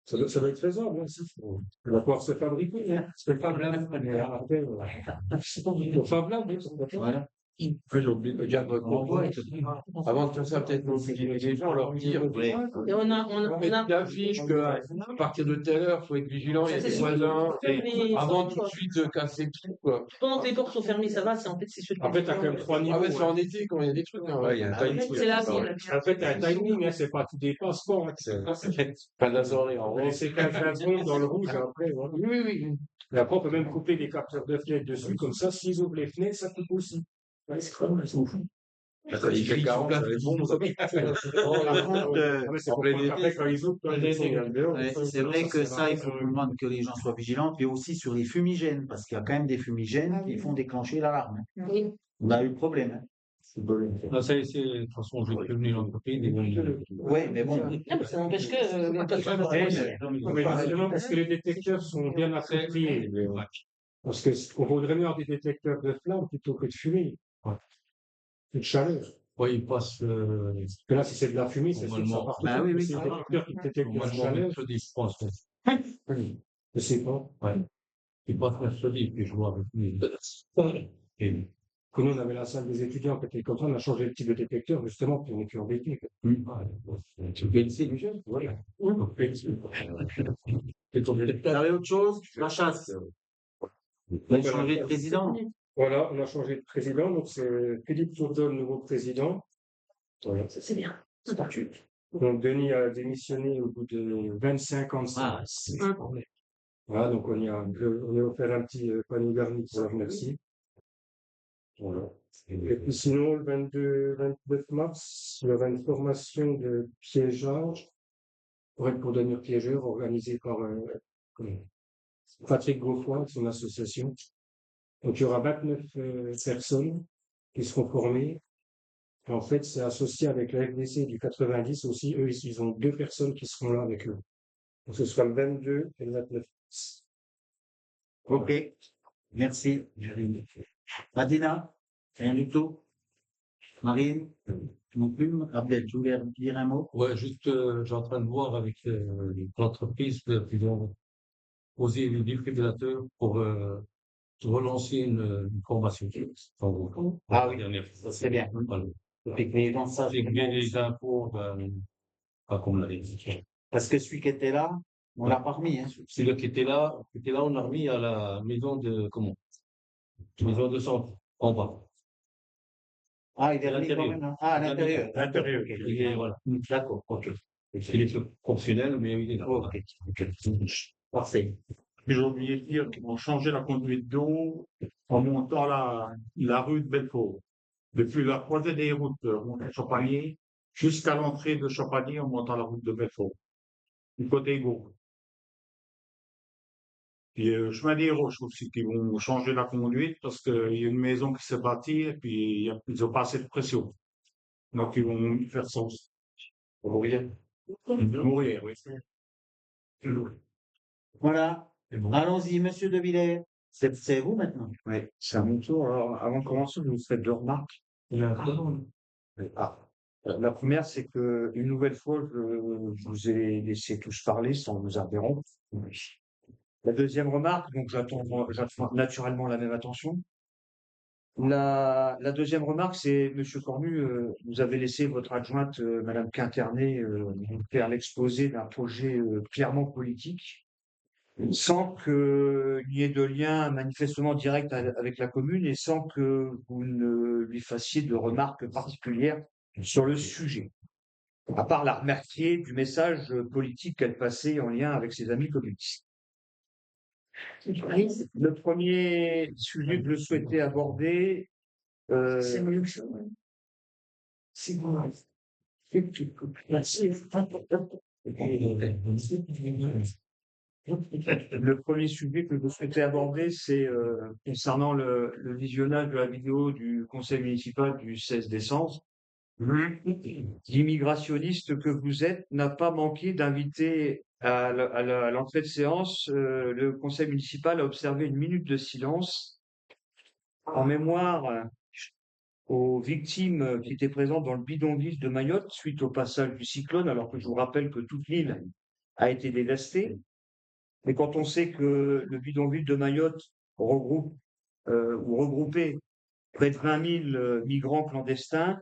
ça doit être faisable. Hein, ça. On va pouvoir se fabriquer. Hein. C'est pas blâme, mais après, faut Fab Lab, Voilà. J'ai oublié de dire notre pourquoi. Avant de faire ça, peut-être mobiliser les gens, leur dire. Et on a Mettre une affiche qu'à partir de telle heure, il faut être vigilant, il y a des voisins. Et avant tout de suite de casser tout, quoi. Pendant que les portes sont fermées, ça va, c'est en fait, c'est sûr. En fait, tu as quand même 3 niveaux. Ah ouais, c'est en été quand il y a des trucs. Hein. Ouais, il y a un timing. C'est la vie. En fait, tu as un timing, hein, c'est pas tout dépasse pas. Hein, Pas de la soirée, en vrai. c'est 15 secondes dans le rouge, après. Voilà. Oui. Et après, on peut même couper des capteurs de fenêtres dessus, comme ça, s'ils ouvrent les fenêtres, ça coupe aussi. Ouais, c'est comme ça. Attends, il fait 40, ça va être bon, ça. Par contre, C'est pour après, quand ils ouvrent, c'est vrai que ça, il faut vraiment que les gens soient vigilants. Puis aussi sur les fumigènes, parce qu'il y a quand même des fumigènes qui font déclencher l'alarme. Oui. On a eu le problème. Non, ça, c'est, de toute façon, j'ai prévenu l'entreprise. Oui, mais bon. Non, mais ça n'empêche que Oui, justement, parce que les détecteurs sont bien appropriés. Parce qu'on vaudrait mieux avoir des détecteurs de flammes plutôt que de fumée. Et de chaleur. Oui, il passe. Parce que là, si c'est de la fumée, c'est sûr que ça part tout Bah seul. oui, Mais oui. c'est des détecteurs qui détectent la Normalement, chaleur. mercredi, je pense. Je sais pas. Ouais. Il passe mercredi, puis je vois avec lui. Et- Que nous, on avait la salle des étudiants qui était comme ça, on a changé le type de détecteur, justement, pour ne plus embêter. Tu peux essayer, Michel? Voilà. Vous avez autre chose? La chasse. Vous avez changé de président? Voilà, on a changé de président, donc c'est Philippe Tourdol, nouveau président. Voilà. c'est bien. Donc Denis a démissionné au bout de 25 ans de service. Voilà, donc on a offert un petit panier garni pour la remercier. Voilà. Et puis sinon, le 29 mars, il y aura une formation de piégeage pour devenir piégeur organisée par Patrick Gaufoy, de son association. Donc il y aura 29 personnes qui seront formées. Et en fait, c'est associé avec la FDC du 90 aussi. Eux, ils ont 2 personnes qui seront là avec eux. Donc ce sera le 22 et le 29 mars. Ok. Merci. Madina? Rien du tout? Marine? Non plus? Abdel, tu voulais dire un mot? Ouais, juste, je suis en train de voir avec l'entreprise qui vont poser les défibrillateurs pour relancer une formation. Ah oui, c'est bien. Voilà. Et que les gens sachent J'ai comment- les impôts, pas comme l'avait dit. Parce que celui qui était là, on l'a pas remis. Hein. Celui qui était là, on l'a remis à la maison de, maison de centre, en bas. Ah, il est À remis quand l'intérieur. même. Hein. Ah, à l'intérieur. L'intérieur. Ok. Il est, voilà. D'accord, ok. Il est fonctionnel, mais il est là. Ok. Parfait. J'ai oublié de dire qu'ils vont changer la conduite d'eau en montant la rue de Belfort. Depuis la croisée des routes de Champagny jusqu'à l'entrée de Champagny en montant la route de Belfort. Du côté gauche. Puis chemin des Roches aussi, qui vont changer la conduite parce qu'il y a une maison qui s'est bâtie et puis ils ont pas assez de pression. Donc ils vont faire ça. Pour mourir. Mourir, oui. Voilà. C'est bon. Allons-y, monsieur De Villers. C'est vous maintenant. Oui, c'est à mon tour. Alors, avant de commencer, je vous fais 2 remarques. La première, c'est que une nouvelle fois, je vous ai laissé tous parler sans vous interrompre. La deuxième remarque, donc j'attends naturellement la même attention. La deuxième remarque, c'est Monsieur Cornu, vous avez laissé votre adjointe, Madame Quinternet, faire l'exposé d'un projet clairement politique, sans qu'il n'y ait de lien manifestement direct avec la commune et sans que vous ne lui fassiez de remarques particulières sur le sujet, à part la remercier du message politique qu'elle passait en lien avec ses amis communistes. Le premier sujet que je souhaitais aborder, C'est mieux que ça. Ouais. C'est bon. le premier sujet que je souhaitais aborder, c'est concernant le visionnage de la vidéo du conseil municipal du 16 décembre. L'immigrationniste que vous êtes n'a pas manqué d'inviter à l'entrée de séance le conseil municipal à observer une minute de silence en mémoire aux victimes qui étaient présentes dans le bidonville de Mayotte suite au passage du cyclone, alors que je vous rappelle que toute l'île a été dévastée. Mais quand on sait que le bidonville de Mayotte regroupait près de 20 000 migrants clandestins,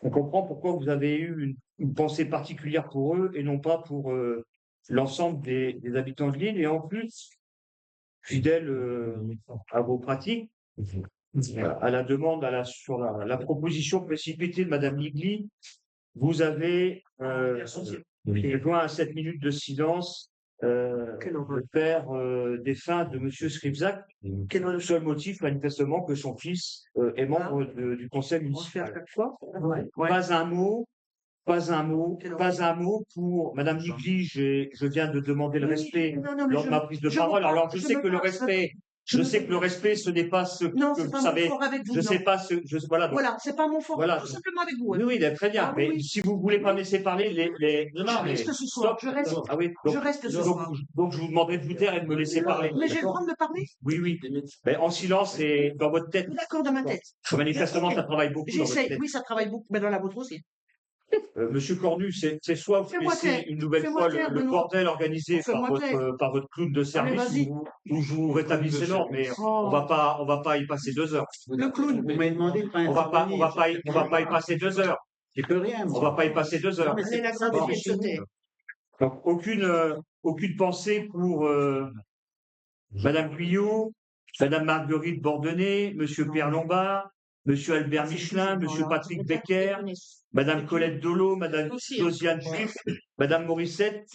on comprend pourquoi vous avez eu une pensée particulière pour eux et non pas pour l'ensemble des habitants de l'île. Et en plus, fidèle à vos pratiques, à la demande, sur la proposition précipitée de Madame Ligli, vous avez joint à 7 minutes de silence le père défunt de Monsieur Skripzak, le seul motif manifestement que son fils est membre du conseil municipal. Pas un mot, pas un mot, pas un mot pour Madame Ligli. Je viens de demander le respect lors de ma prise de parole. Alors je sais que le respect Je sais que le respect, ce n'est pas ce Non, que c'est vous pas savez. mon fort avec vous. Je sais Non. pas ce. Voilà. Donc, Voilà, c'est pas mon fort. voilà. Tout simplement avec vous. hein. Oui, très bien. Ah oui, Mais oui. si vous voulez pas me laisser parler, Je reste ce soir. Je reste. Ah oui. Je reste ce soir. Donc, je vous demanderai de vous taire et de me laisser parler. Mais j'ai le droit de me parler. Oui. Mais en silence et dans votre tête. D'accord, dans ma tête. Manifestement, ça travaille beaucoup dans votre J'essaie. tête. Oui, ça travaille beaucoup, mais dans la vôtre aussi. Monsieur Cornu, c'est soit vous Fais-moi laissez taire. une nouvelle Fais-moi fois taire, le Benoît. bordel organisé Fais-moi taire. par votre clown de service vas-y. ou vous rétablissez l'ordre, mais on va pas y passer 2 heures. Le clown. Vous m'avez demandé de pas On va pas y intervenir. passer 2 heures. Je peux rien, On moi. va pas y passer 2 heures. Non, mais Allez, c'est la ça, grande c'est est chez nous. sautée. Donc aucune pensée pour Madame Guyot, Madame Marguerite Bordenay, Monsieur Pierre Lombard, Monsieur Albert Michelin, Monsieur Patrick Becker, Madame Colette Dolo, Madame Josiane Juif, Madame Morissette,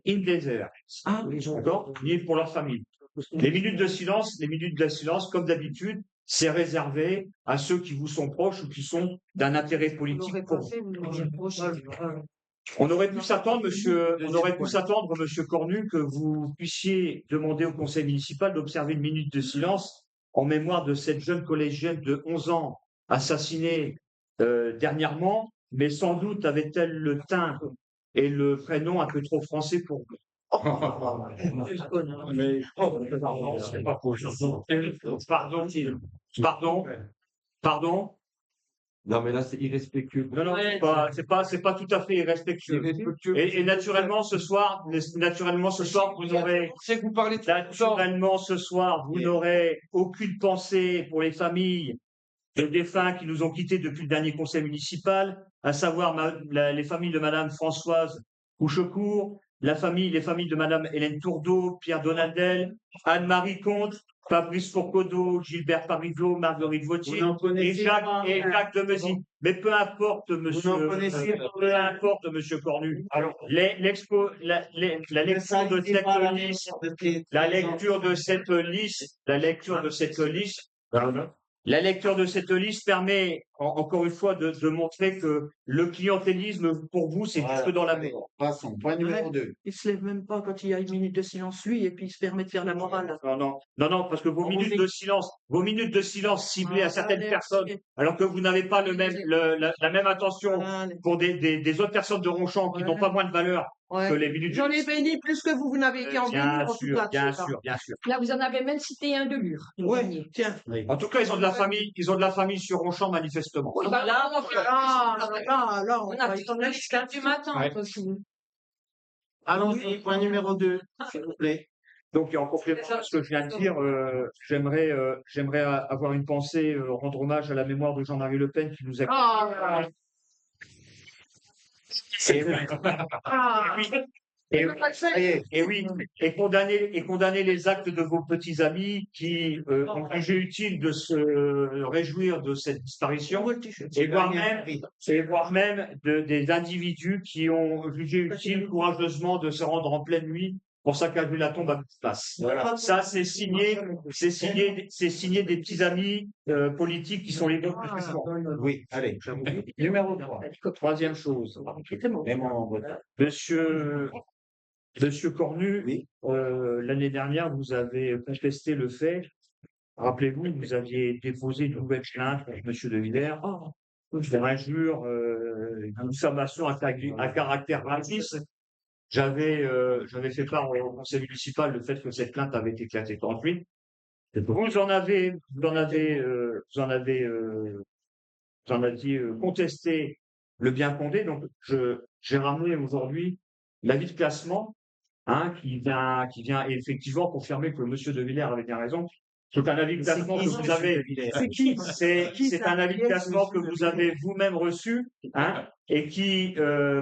Indeser. Ah oui, D'accord? Liés pour leur famille. Les minutes de silence, comme d'habitude, c'est réservé à ceux qui vous sont proches ou qui sont d'un intérêt politique pour vous. On aurait pu s'attendre, monsieur Cornu, que vous puissiez demander au conseil municipal d'observer une minute de silence en mémoire de cette jeune collégienne de 11 ans assassinée dernièrement, mais sans doute avait-elle le teint et le prénom un peu trop français pour vous. Pardon. Non, mais là, c'est irrespectueux. Non, c'est pas tout à fait irrespectueux. Et naturellement, ce soir, vous aurez, naturellement, ce soir, vous n'aurez aucune pensée pour les familles de défunts qui nous ont quittés depuis le dernier conseil municipal, à savoir les familles de Madame Françoise Couchecourt, les familles de Madame Hélène Tourdeau, Pierre Donadel, Anne-Marie Comte, Fabrice Fourcaudot, Gilbert Parizeau, Marguerite Vautier et Jacques de Mezy. Mais peu importe, monsieur Cornu. Alors, la lecture de cette liste permet, encore une fois, de montrer que le clientélisme, pour vous, c'est juste dans la maison. Passons. Point numéro 2. Il se lève même pas quand il y a une minute de silence, lui, et puis il se permet de faire la morale. Non, parce que vos minutes de silence ciblées à certaines personnes, alors que vous n'avez pas la même attention pour des autres personnes de Ronchamp qui n'ont pas moins de valeur que les minutes. J'en ai béni plus que vous n'avez été en béni, en tout cas. Bien sûr. Là, vous en avez même cité un de Lure. Ouais, tiens. En tout cas, ils ont de la famille sur Ronchamp, manifestement. Là, Là, on a tout la liste du matin. Allons-y, point numéro 2, s'il vous plaît. Donc, en complément à ce que je viens de dire, j'aimerais avoir une pensée, rendre hommage à la mémoire de Jean-Marie Le Pen qui nous a. Et condamner les actes de vos petits amis qui ont jugé utile de se réjouir de cette disparition, et voire même des individus qui ont jugé utile courageusement de se rendre en pleine nuit pour saccager la tombe à toute place. Voilà. Ça, c'est signé des petits amis politiques qui sont les vôtres. Oui, allez. Numéro 3. Troisième chose. Monsieur Cornu, oui. L'année dernière, vous avez contesté le fait, rappelez-vous, vous aviez déposé une nouvelle plainte contre Monsieur De Villers pour injure, une diffamation à caractère raciste. J'avais fait part au conseil municipal le fait que cette plainte avait été classée contre lui. Vous en avez contesté le bien fondé. Donc, j'ai ramené aujourd'hui l'avis de classement, qui vient effectivement confirmer que Monsieur De Villers avait bien raison. C'est un avis de classement que vous avez. C'est un avis de classement que vous avez vous-même reçu, et qui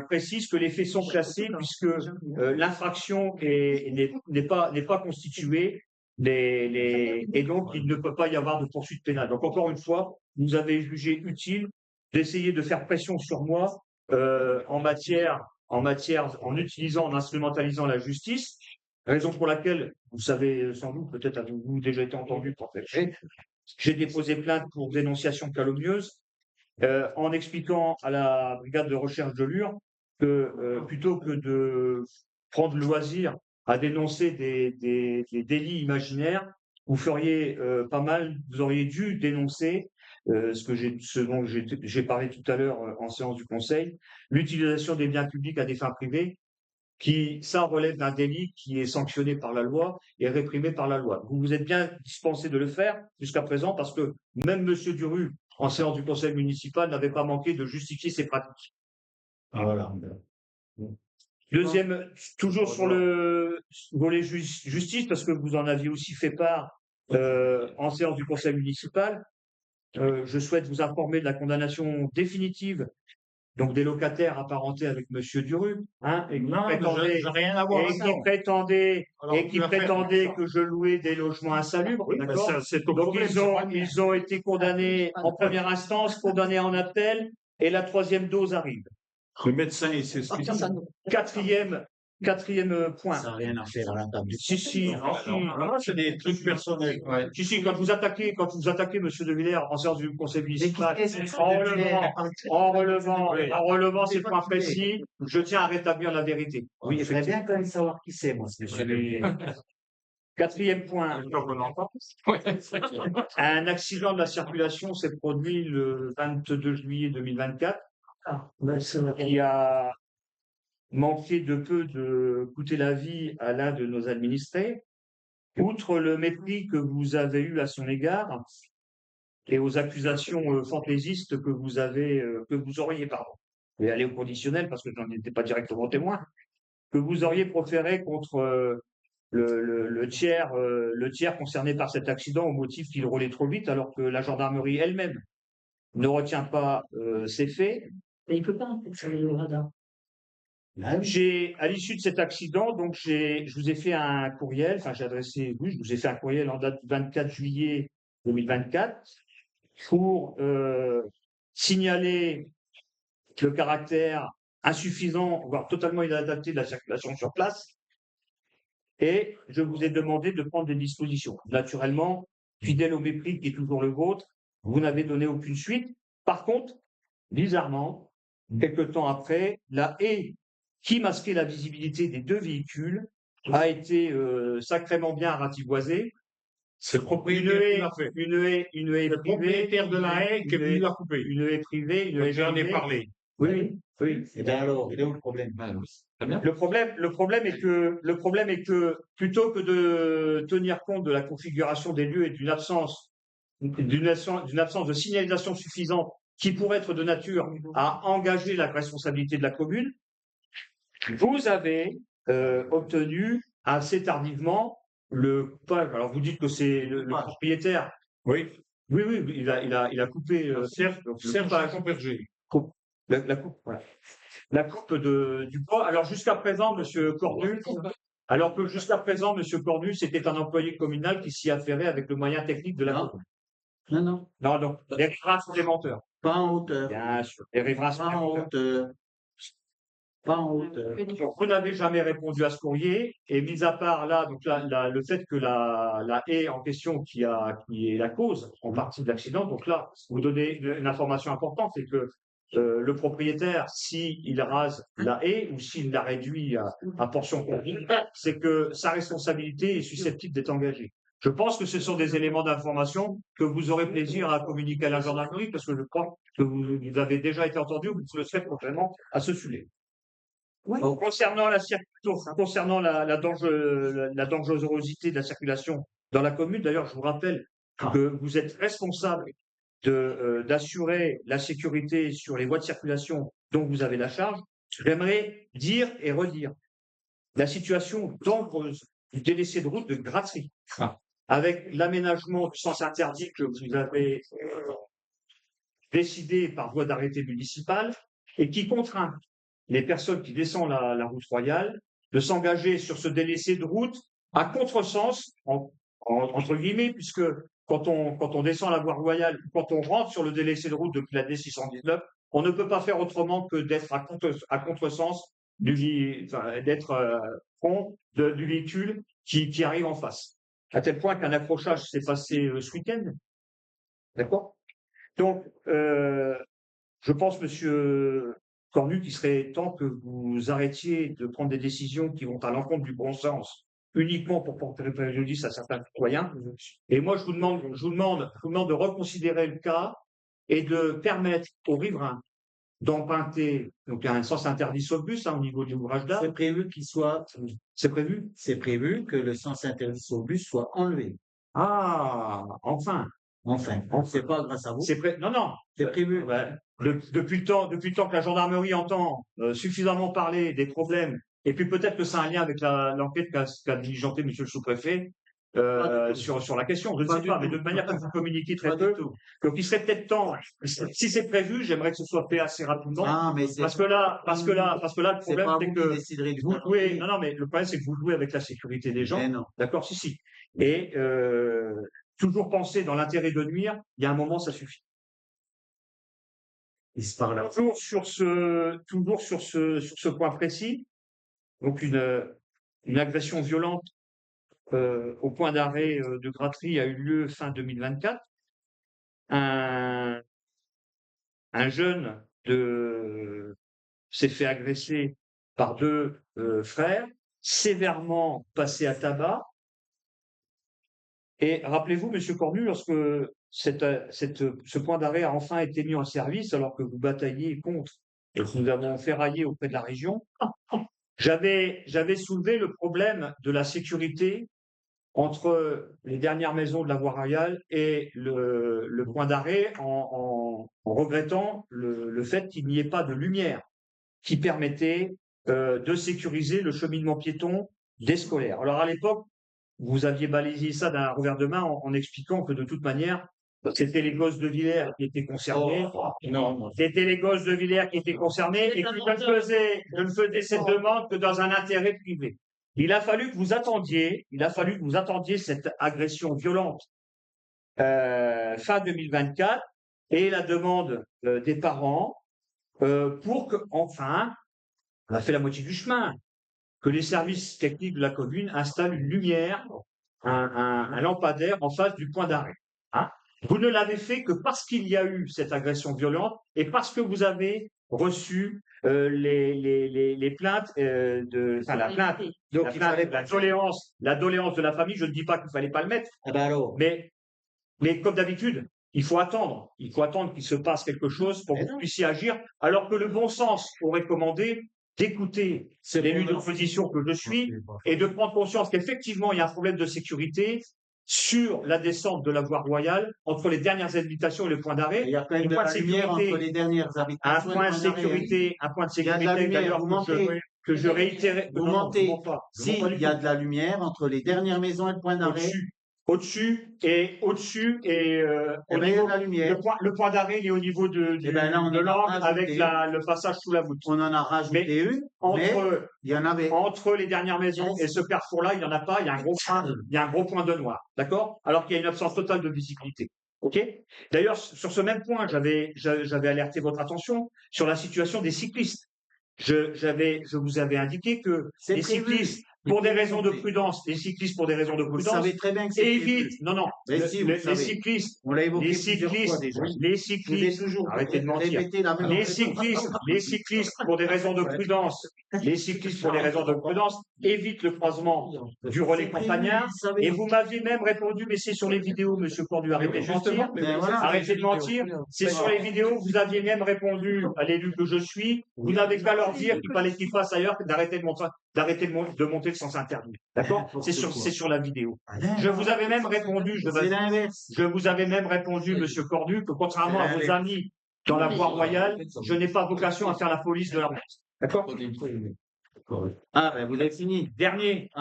précise que les faits sont classés puisque l'infraction n'est pas constituée, et donc il ne peut pas y avoir de poursuite pénale. Donc encore une fois, vous avez jugé utile d'essayer de faire pression sur moi en utilisant, en instrumentalisant la justice. Raison pour laquelle, vous savez sans doute, peut-être avez-vous déjà été entendu pour faire, j'ai déposé plainte pour dénonciation calomnieuse, en expliquant à la brigade de recherche de Lure que plutôt que de prendre le loisir à dénoncer des délits imaginaires, vous feriez pas mal, vous auriez dû dénoncer ce dont j'ai parlé tout à l'heure en séance du Conseil, l'utilisation des biens publics à des fins privées, ça relève d'un délit qui est sanctionné par la loi et réprimé par la loi. Vous vous êtes bien dispensé de le faire jusqu'à présent parce que même Monsieur Duru, en séance du Conseil municipal, n'avait pas manqué de justifier ses pratiques. Voilà. Deuxième, toujours sur le volet justice, parce que vous en aviez aussi fait part en séance du Conseil municipal, je souhaite vous informer de la condamnation définitive donc des locataires apparentés avec Monsieur Duru, et qui prétendaient que je louais des logements insalubres. Oui, d'accord. Donc ils ont été condamnés en première instance, condamnés en appel, et la 3e dose arrive. Le médecin, il sait ce qu'il dit. Quatrième point. Ça n'a rien à faire à la table. Si. Non, c'est des trucs personnels. Ouais. Si, quand vous attaquez Monsieur De Villers en séance du Conseil municipal, en relevant ces points précis, je tiens à rétablir la vérité. Oui, j'aimerais bien quand même savoir qui c'est, moi, ce monsieur De Villers. 4e point. Un accident de la circulation s'est produit le 22 juillet 2024 qui a manqué de peu de coûter la vie à l'un de nos administrés. Outre le mépris que vous avez eu à son égard et aux accusations fantaisistes que vous auriez, je vais aller au conditionnel parce que je n'en étais pas directement témoin, que vous auriez proféré contre le tiers concerné par cet accident au motif qu'il roulait trop vite, alors que la gendarmerie elle-même ne retient pas ces faits. Mais il peut pas, sur le radar. À l'issue de cet accident, donc je vous ai fait un courriel, je vous ai fait un courriel en date du 24 juillet 2024 pour signaler le caractère insuffisant, voire totalement inadapté de la circulation sur place. Et je vous ai demandé de prendre des dispositions. Naturellement, fidèle au mépris qui est toujours le vôtre, vous n'avez donné aucune suite. Par contre, bizarrement, quelques temps après, la haie qui masquait la visibilité des 2 véhicules a été sacrément bien ratiboisée. C'est le propriétaire qui l'a fait. Une haie privée. Le propriétaire de la haie qui est venu la couper. Une haie privée. J'en ai parlé. Oui. Et bien alors, il est où le problème? Le problème est que plutôt que de tenir compte de la configuration des lieux et d'une absence de signalisation suffisante qui pourrait être de nature à engager la responsabilité de la commune, vous avez obtenu assez tardivement alors vous dites que c'est le propriétaire. Oui. Oui, il a coupé. Serge Comberger. La coupe, voilà. La coupe du bois. Alors jusqu'à présent, Monsieur Cornu, c'était un employé communal qui s'y affairait avec le moyen technique de la coupe. Non. Non, les riverains sont des menteurs. Pas en hauteur. Bien sûr, les riverains sont des menteurs. Pas en hauteur. Donc, vous n'avez jamais répondu à ce courrier, et mis à part là, le fait que la haie en question qui est la cause en partie de l'accident, donc là, vous donnez une information importante, c'est que le propriétaire, s'il rase la haie ou s'il la réduit à portion convenue, c'est que sa responsabilité est susceptible d'être engagée. Je pense que ce sont des éléments d'information que vous aurez plaisir à communiquer à la gendarmerie, parce que je crois que vous avez déjà été entendu, vous le serez prochainement à ce sujet. Oui. Concernant la dangerosité de la circulation dans la commune, d'ailleurs, je vous rappelle que vous êtes responsable d'assurer la sécurité sur les voies de circulation dont vous avez la charge. J'aimerais dire et redire la situation dangereuse du délaissé de route de Gratry, avec l'aménagement du sens interdit que vous avez décidé par voie d'arrêté municipal et qui contraint les personnes qui descendent la route royale de s'engager sur ce délaissé de route à contresens, entre guillemets, puisque quand on descend la voie royale, quand on rentre sur le délaissé de route depuis la D619, on ne peut pas faire autrement que d'être à contresens d'être front du véhicule qui arrive en face. À tel point qu'un accrochage s'est passé ce week-end. D'accord? Donc, je pense, Monsieur Cornu, qu'il serait temps que vous arrêtiez de prendre des décisions qui vont à l'encontre du bon sens uniquement pour porter préjudice à certains citoyens. Et moi, je vous demande de reconsidérer le cas et de permettre aux riverains d'emprunter, donc il y a un sens interdit sauf bus au niveau du ouvrage d'art. C'est prévu qu'il soit. C'est prévu? C'est prévu que le sens interdit sauf bus soit enlevé. Ah, enfin. Enfin, c'est pas grâce à vous. Non, non. C'est prévu. Ouais. Depuis le temps que la gendarmerie entend suffisamment parler des problèmes, et puis peut-être que c'est un lien avec l'enquête qu'a diligenté monsieur le sous-préfet sur la question, je ne sais pas, mais de manière que vous communiquez très peu. Donc il serait peut-être temps, si c'est prévu, j'aimerais que ce soit fait assez rapidement. Ah, mais parce que là, le problème, c'est que vous jouez, non, mais le problème, c'est que vous jouez avec la sécurité des gens. D'accord, si. Et toujours penser dans l'intérêt de nuire, il y a un moment, ça suffit. Toujours sur ce point précis, donc une agression violente au point d'arrêt de Gratry a eu lieu fin 2024. Un jeune s'est fait agresser par deux frères, sévèrement passé à tabac. Et rappelez-vous, Monsieur Cornu, lorsque ce point d'arrêt a enfin été mis en service, alors que vous batailliez contre et que nous avons ferraillé auprès de la région, j'avais soulevé le problème de la sécurité entre les dernières maisons de la voie royale et le point d'arrêt en regrettant le fait qu'il n'y ait pas de lumière qui permettait de sécuriser le cheminement piéton des scolaires. Alors à l'époque, vous aviez balayé ça d'un revers de main en expliquant que de toute manière, c'était les gosses de Villers qui étaient concernés. C'était les gosses de Villers qui étaient concernés et que je ne faisais cette demande que dans un intérêt privé. Il a fallu que vous attendiez cette agression violente fin 2024 et la demande des parents pour que, enfin, on a fait la moitié du chemin, que les services techniques de la commune installent une lumière, un lampadaire en face du point d'arrêt. Hein. Vous ne l'avez fait que parce qu'il y a eu cette agression violente et parce que vous avez reçu les plaintes la doléance de la famille. Je ne dis pas qu'il fallait pas le mettre, mais comme d'habitude, il faut attendre qu'il se passe quelque chose pour que vous puissiez agir, alors que le bon sens aurait commandé d'écouter l'élu d'opposition que je suis et de prendre conscience qu'effectivement il y a un problème de sécurité sur la descente de la voie royale entre les dernières habitations et le point d'arrêt. Il y a plein de lumière entre les dernières habitations. Un point de sécurité d'ailleurs que je réitérais. Vous mentez. Si, il y a de la lumière entre les dernières maisons et le point d'arrêt. Au-dessus et le point d'arrêt, il est au niveau de l'angle avec le passage sous la voûte. On en a rajouté une, mais il y en avait. Entre les dernières maisons et ce carrefour-là, il n'y en a pas, il y a un gros point de noir. D'accord? Alors qu'il y a une absence totale de visibilité. OK? D'ailleurs, sur ce même point, j'avais alerté votre attention sur la situation des cyclistes. Je vous avais indiqué que les cyclistes, pour des raisons de prudence, Vous savez très bien que c'est évitent, les cyclistes, arrêtez de mentir, les cyclistes, pour des raisons de prudence, évitent le croisement du relais campagnard, et vous m'aviez même répondu, mais c'est sur les vidéos, monsieur Cornu, arrêtez de mentir, c'est sur les vidéos, vous aviez même répondu à l'élu que je suis, vous n'avez qu'à leur dire qu'il fallait qu'ils fassent ailleurs que d'arrêter de monter le sens interdit. D'accord? C'est sur la vidéo. Je vous avais même répondu, monsieur Cornu, que contrairement à vos amis dans la voie royale, je n'ai pas vocation à faire la police de la place. D'accord? Ah, ben vous avez fini. Dernier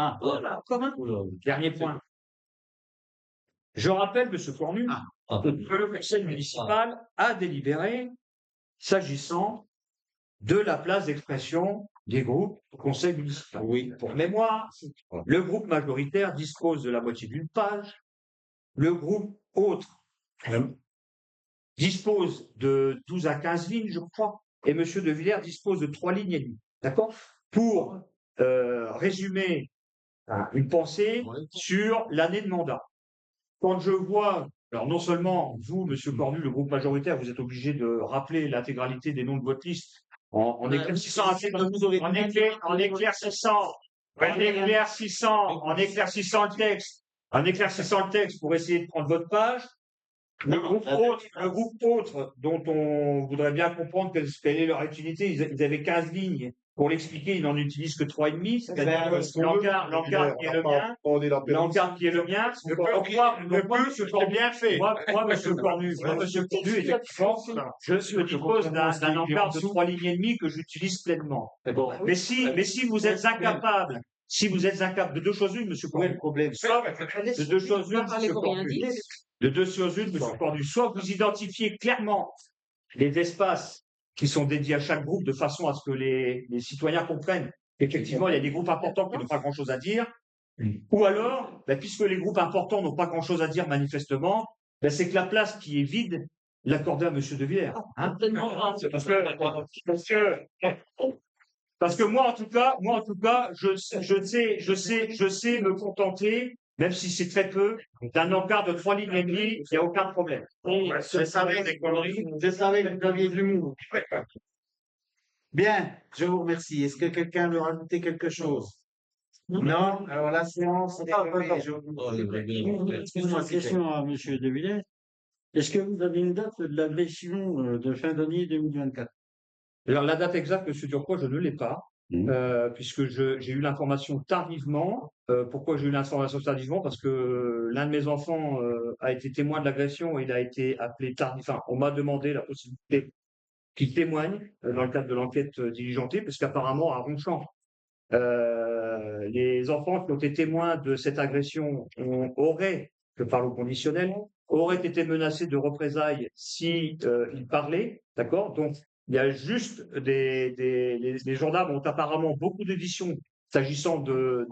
point. Je rappelle, monsieur Cornu, que le conseil municipal a délibéré s'agissant de la place d'expression des groupes au conseil municipal. Oui. Pour mémoire, le groupe majoritaire dispose de la moitié d'une page, le groupe autre dispose de 12 à 15 lignes, je crois, et M. De Villers dispose de 3 lignes et demie. D'accord? Pour résumer une pensée sur l'année de mandat. Quand je vois, alors non seulement vous, M. Cornu, le groupe majoritaire, vous êtes obligé de rappeler l'intégralité des noms de votre liste en éclaircissant En éclaircissant le texte pour essayer de prendre votre page, le groupe autre dont on voudrait bien comprendre quelle est leur utilité, ils avaient 15 lignes. Pour l'expliquer, ils n'en utilisent que 3,5. C'est-à-dire l'encart qui est le mien, c'est bien fait. Moi, monsieur Cornu, effectivement, je dispose d'un encart de 3 lignes et demie que j'utilise pleinement. Mais si vous êtes incapable, de deux choses une, monsieur Cornu, de deux choses une, monsieur Cornu, soit vous identifiez clairement les espaces qui sont dédiés à chaque groupe de façon à ce que les citoyens comprennent qu'effectivement, il y a des groupes importants qui n'ont pas grand-chose à dire. Ou alors, puisque les groupes importants n'ont pas grand-chose à dire manifestement, c'est que la place qui est vide, l'accordée à monsieur De Villers. Hein, parce que moi, en tout cas, je sais me contenter, même si c'est très peu, d'un encart de 3 lignes et demie, il n'y a aucun problème. Je savais que vous aviez de l'humour. Bien, je vous remercie. Est-ce que quelqu'un veut rajouter quelque chose? Non? Alors la séance est fermée. Excuse-moi, question à M. De Villers. Est-ce que vous avez une date de l'agression de fin d'année 2024? Alors, la date exacte, monsieur Turcot, je ne l'ai pas, puisque j'ai eu l'information tardivement. Pourquoi j'ai eu l'information tardivement? Parce que l'un de mes enfants a été témoin de l'agression et il a été appelé tardivement. Enfin, on m'a demandé la possibilité qu'il témoigne dans le cadre de l'enquête diligentée, parce qu'apparemment, à Ronchamp, les enfants qui ont été témoins de cette agression je parle au conditionnel, auraient été menacés de représailles si ils parlaient, d'accord? Donc, il y a juste les gendarmes ont apparemment beaucoup d'auditions s'agissant de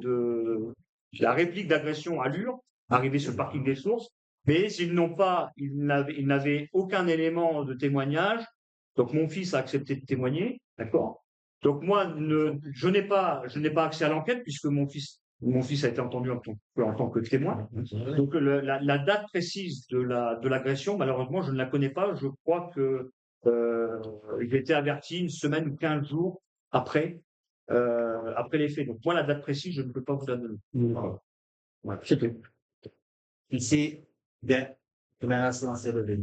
la réplique d'agression à Lure, arrivée sur le parking des Sources, mais ils n'avaient aucun élément de témoignage. Donc, mon fils a accepté de témoigner, d'accord? Donc, moi, je n'ai pas accès à l'enquête puisque mon fils a été entendu en tant que témoin. Donc, la date précise de l'agression, malheureusement, je ne la connais pas. Je crois que j'ai été averti une semaine ou 15 jours après les faits. Donc, moi, la date précise, je ne peux pas vous la donner. Voilà, c'est tout. Ici, bien, la séance est levée.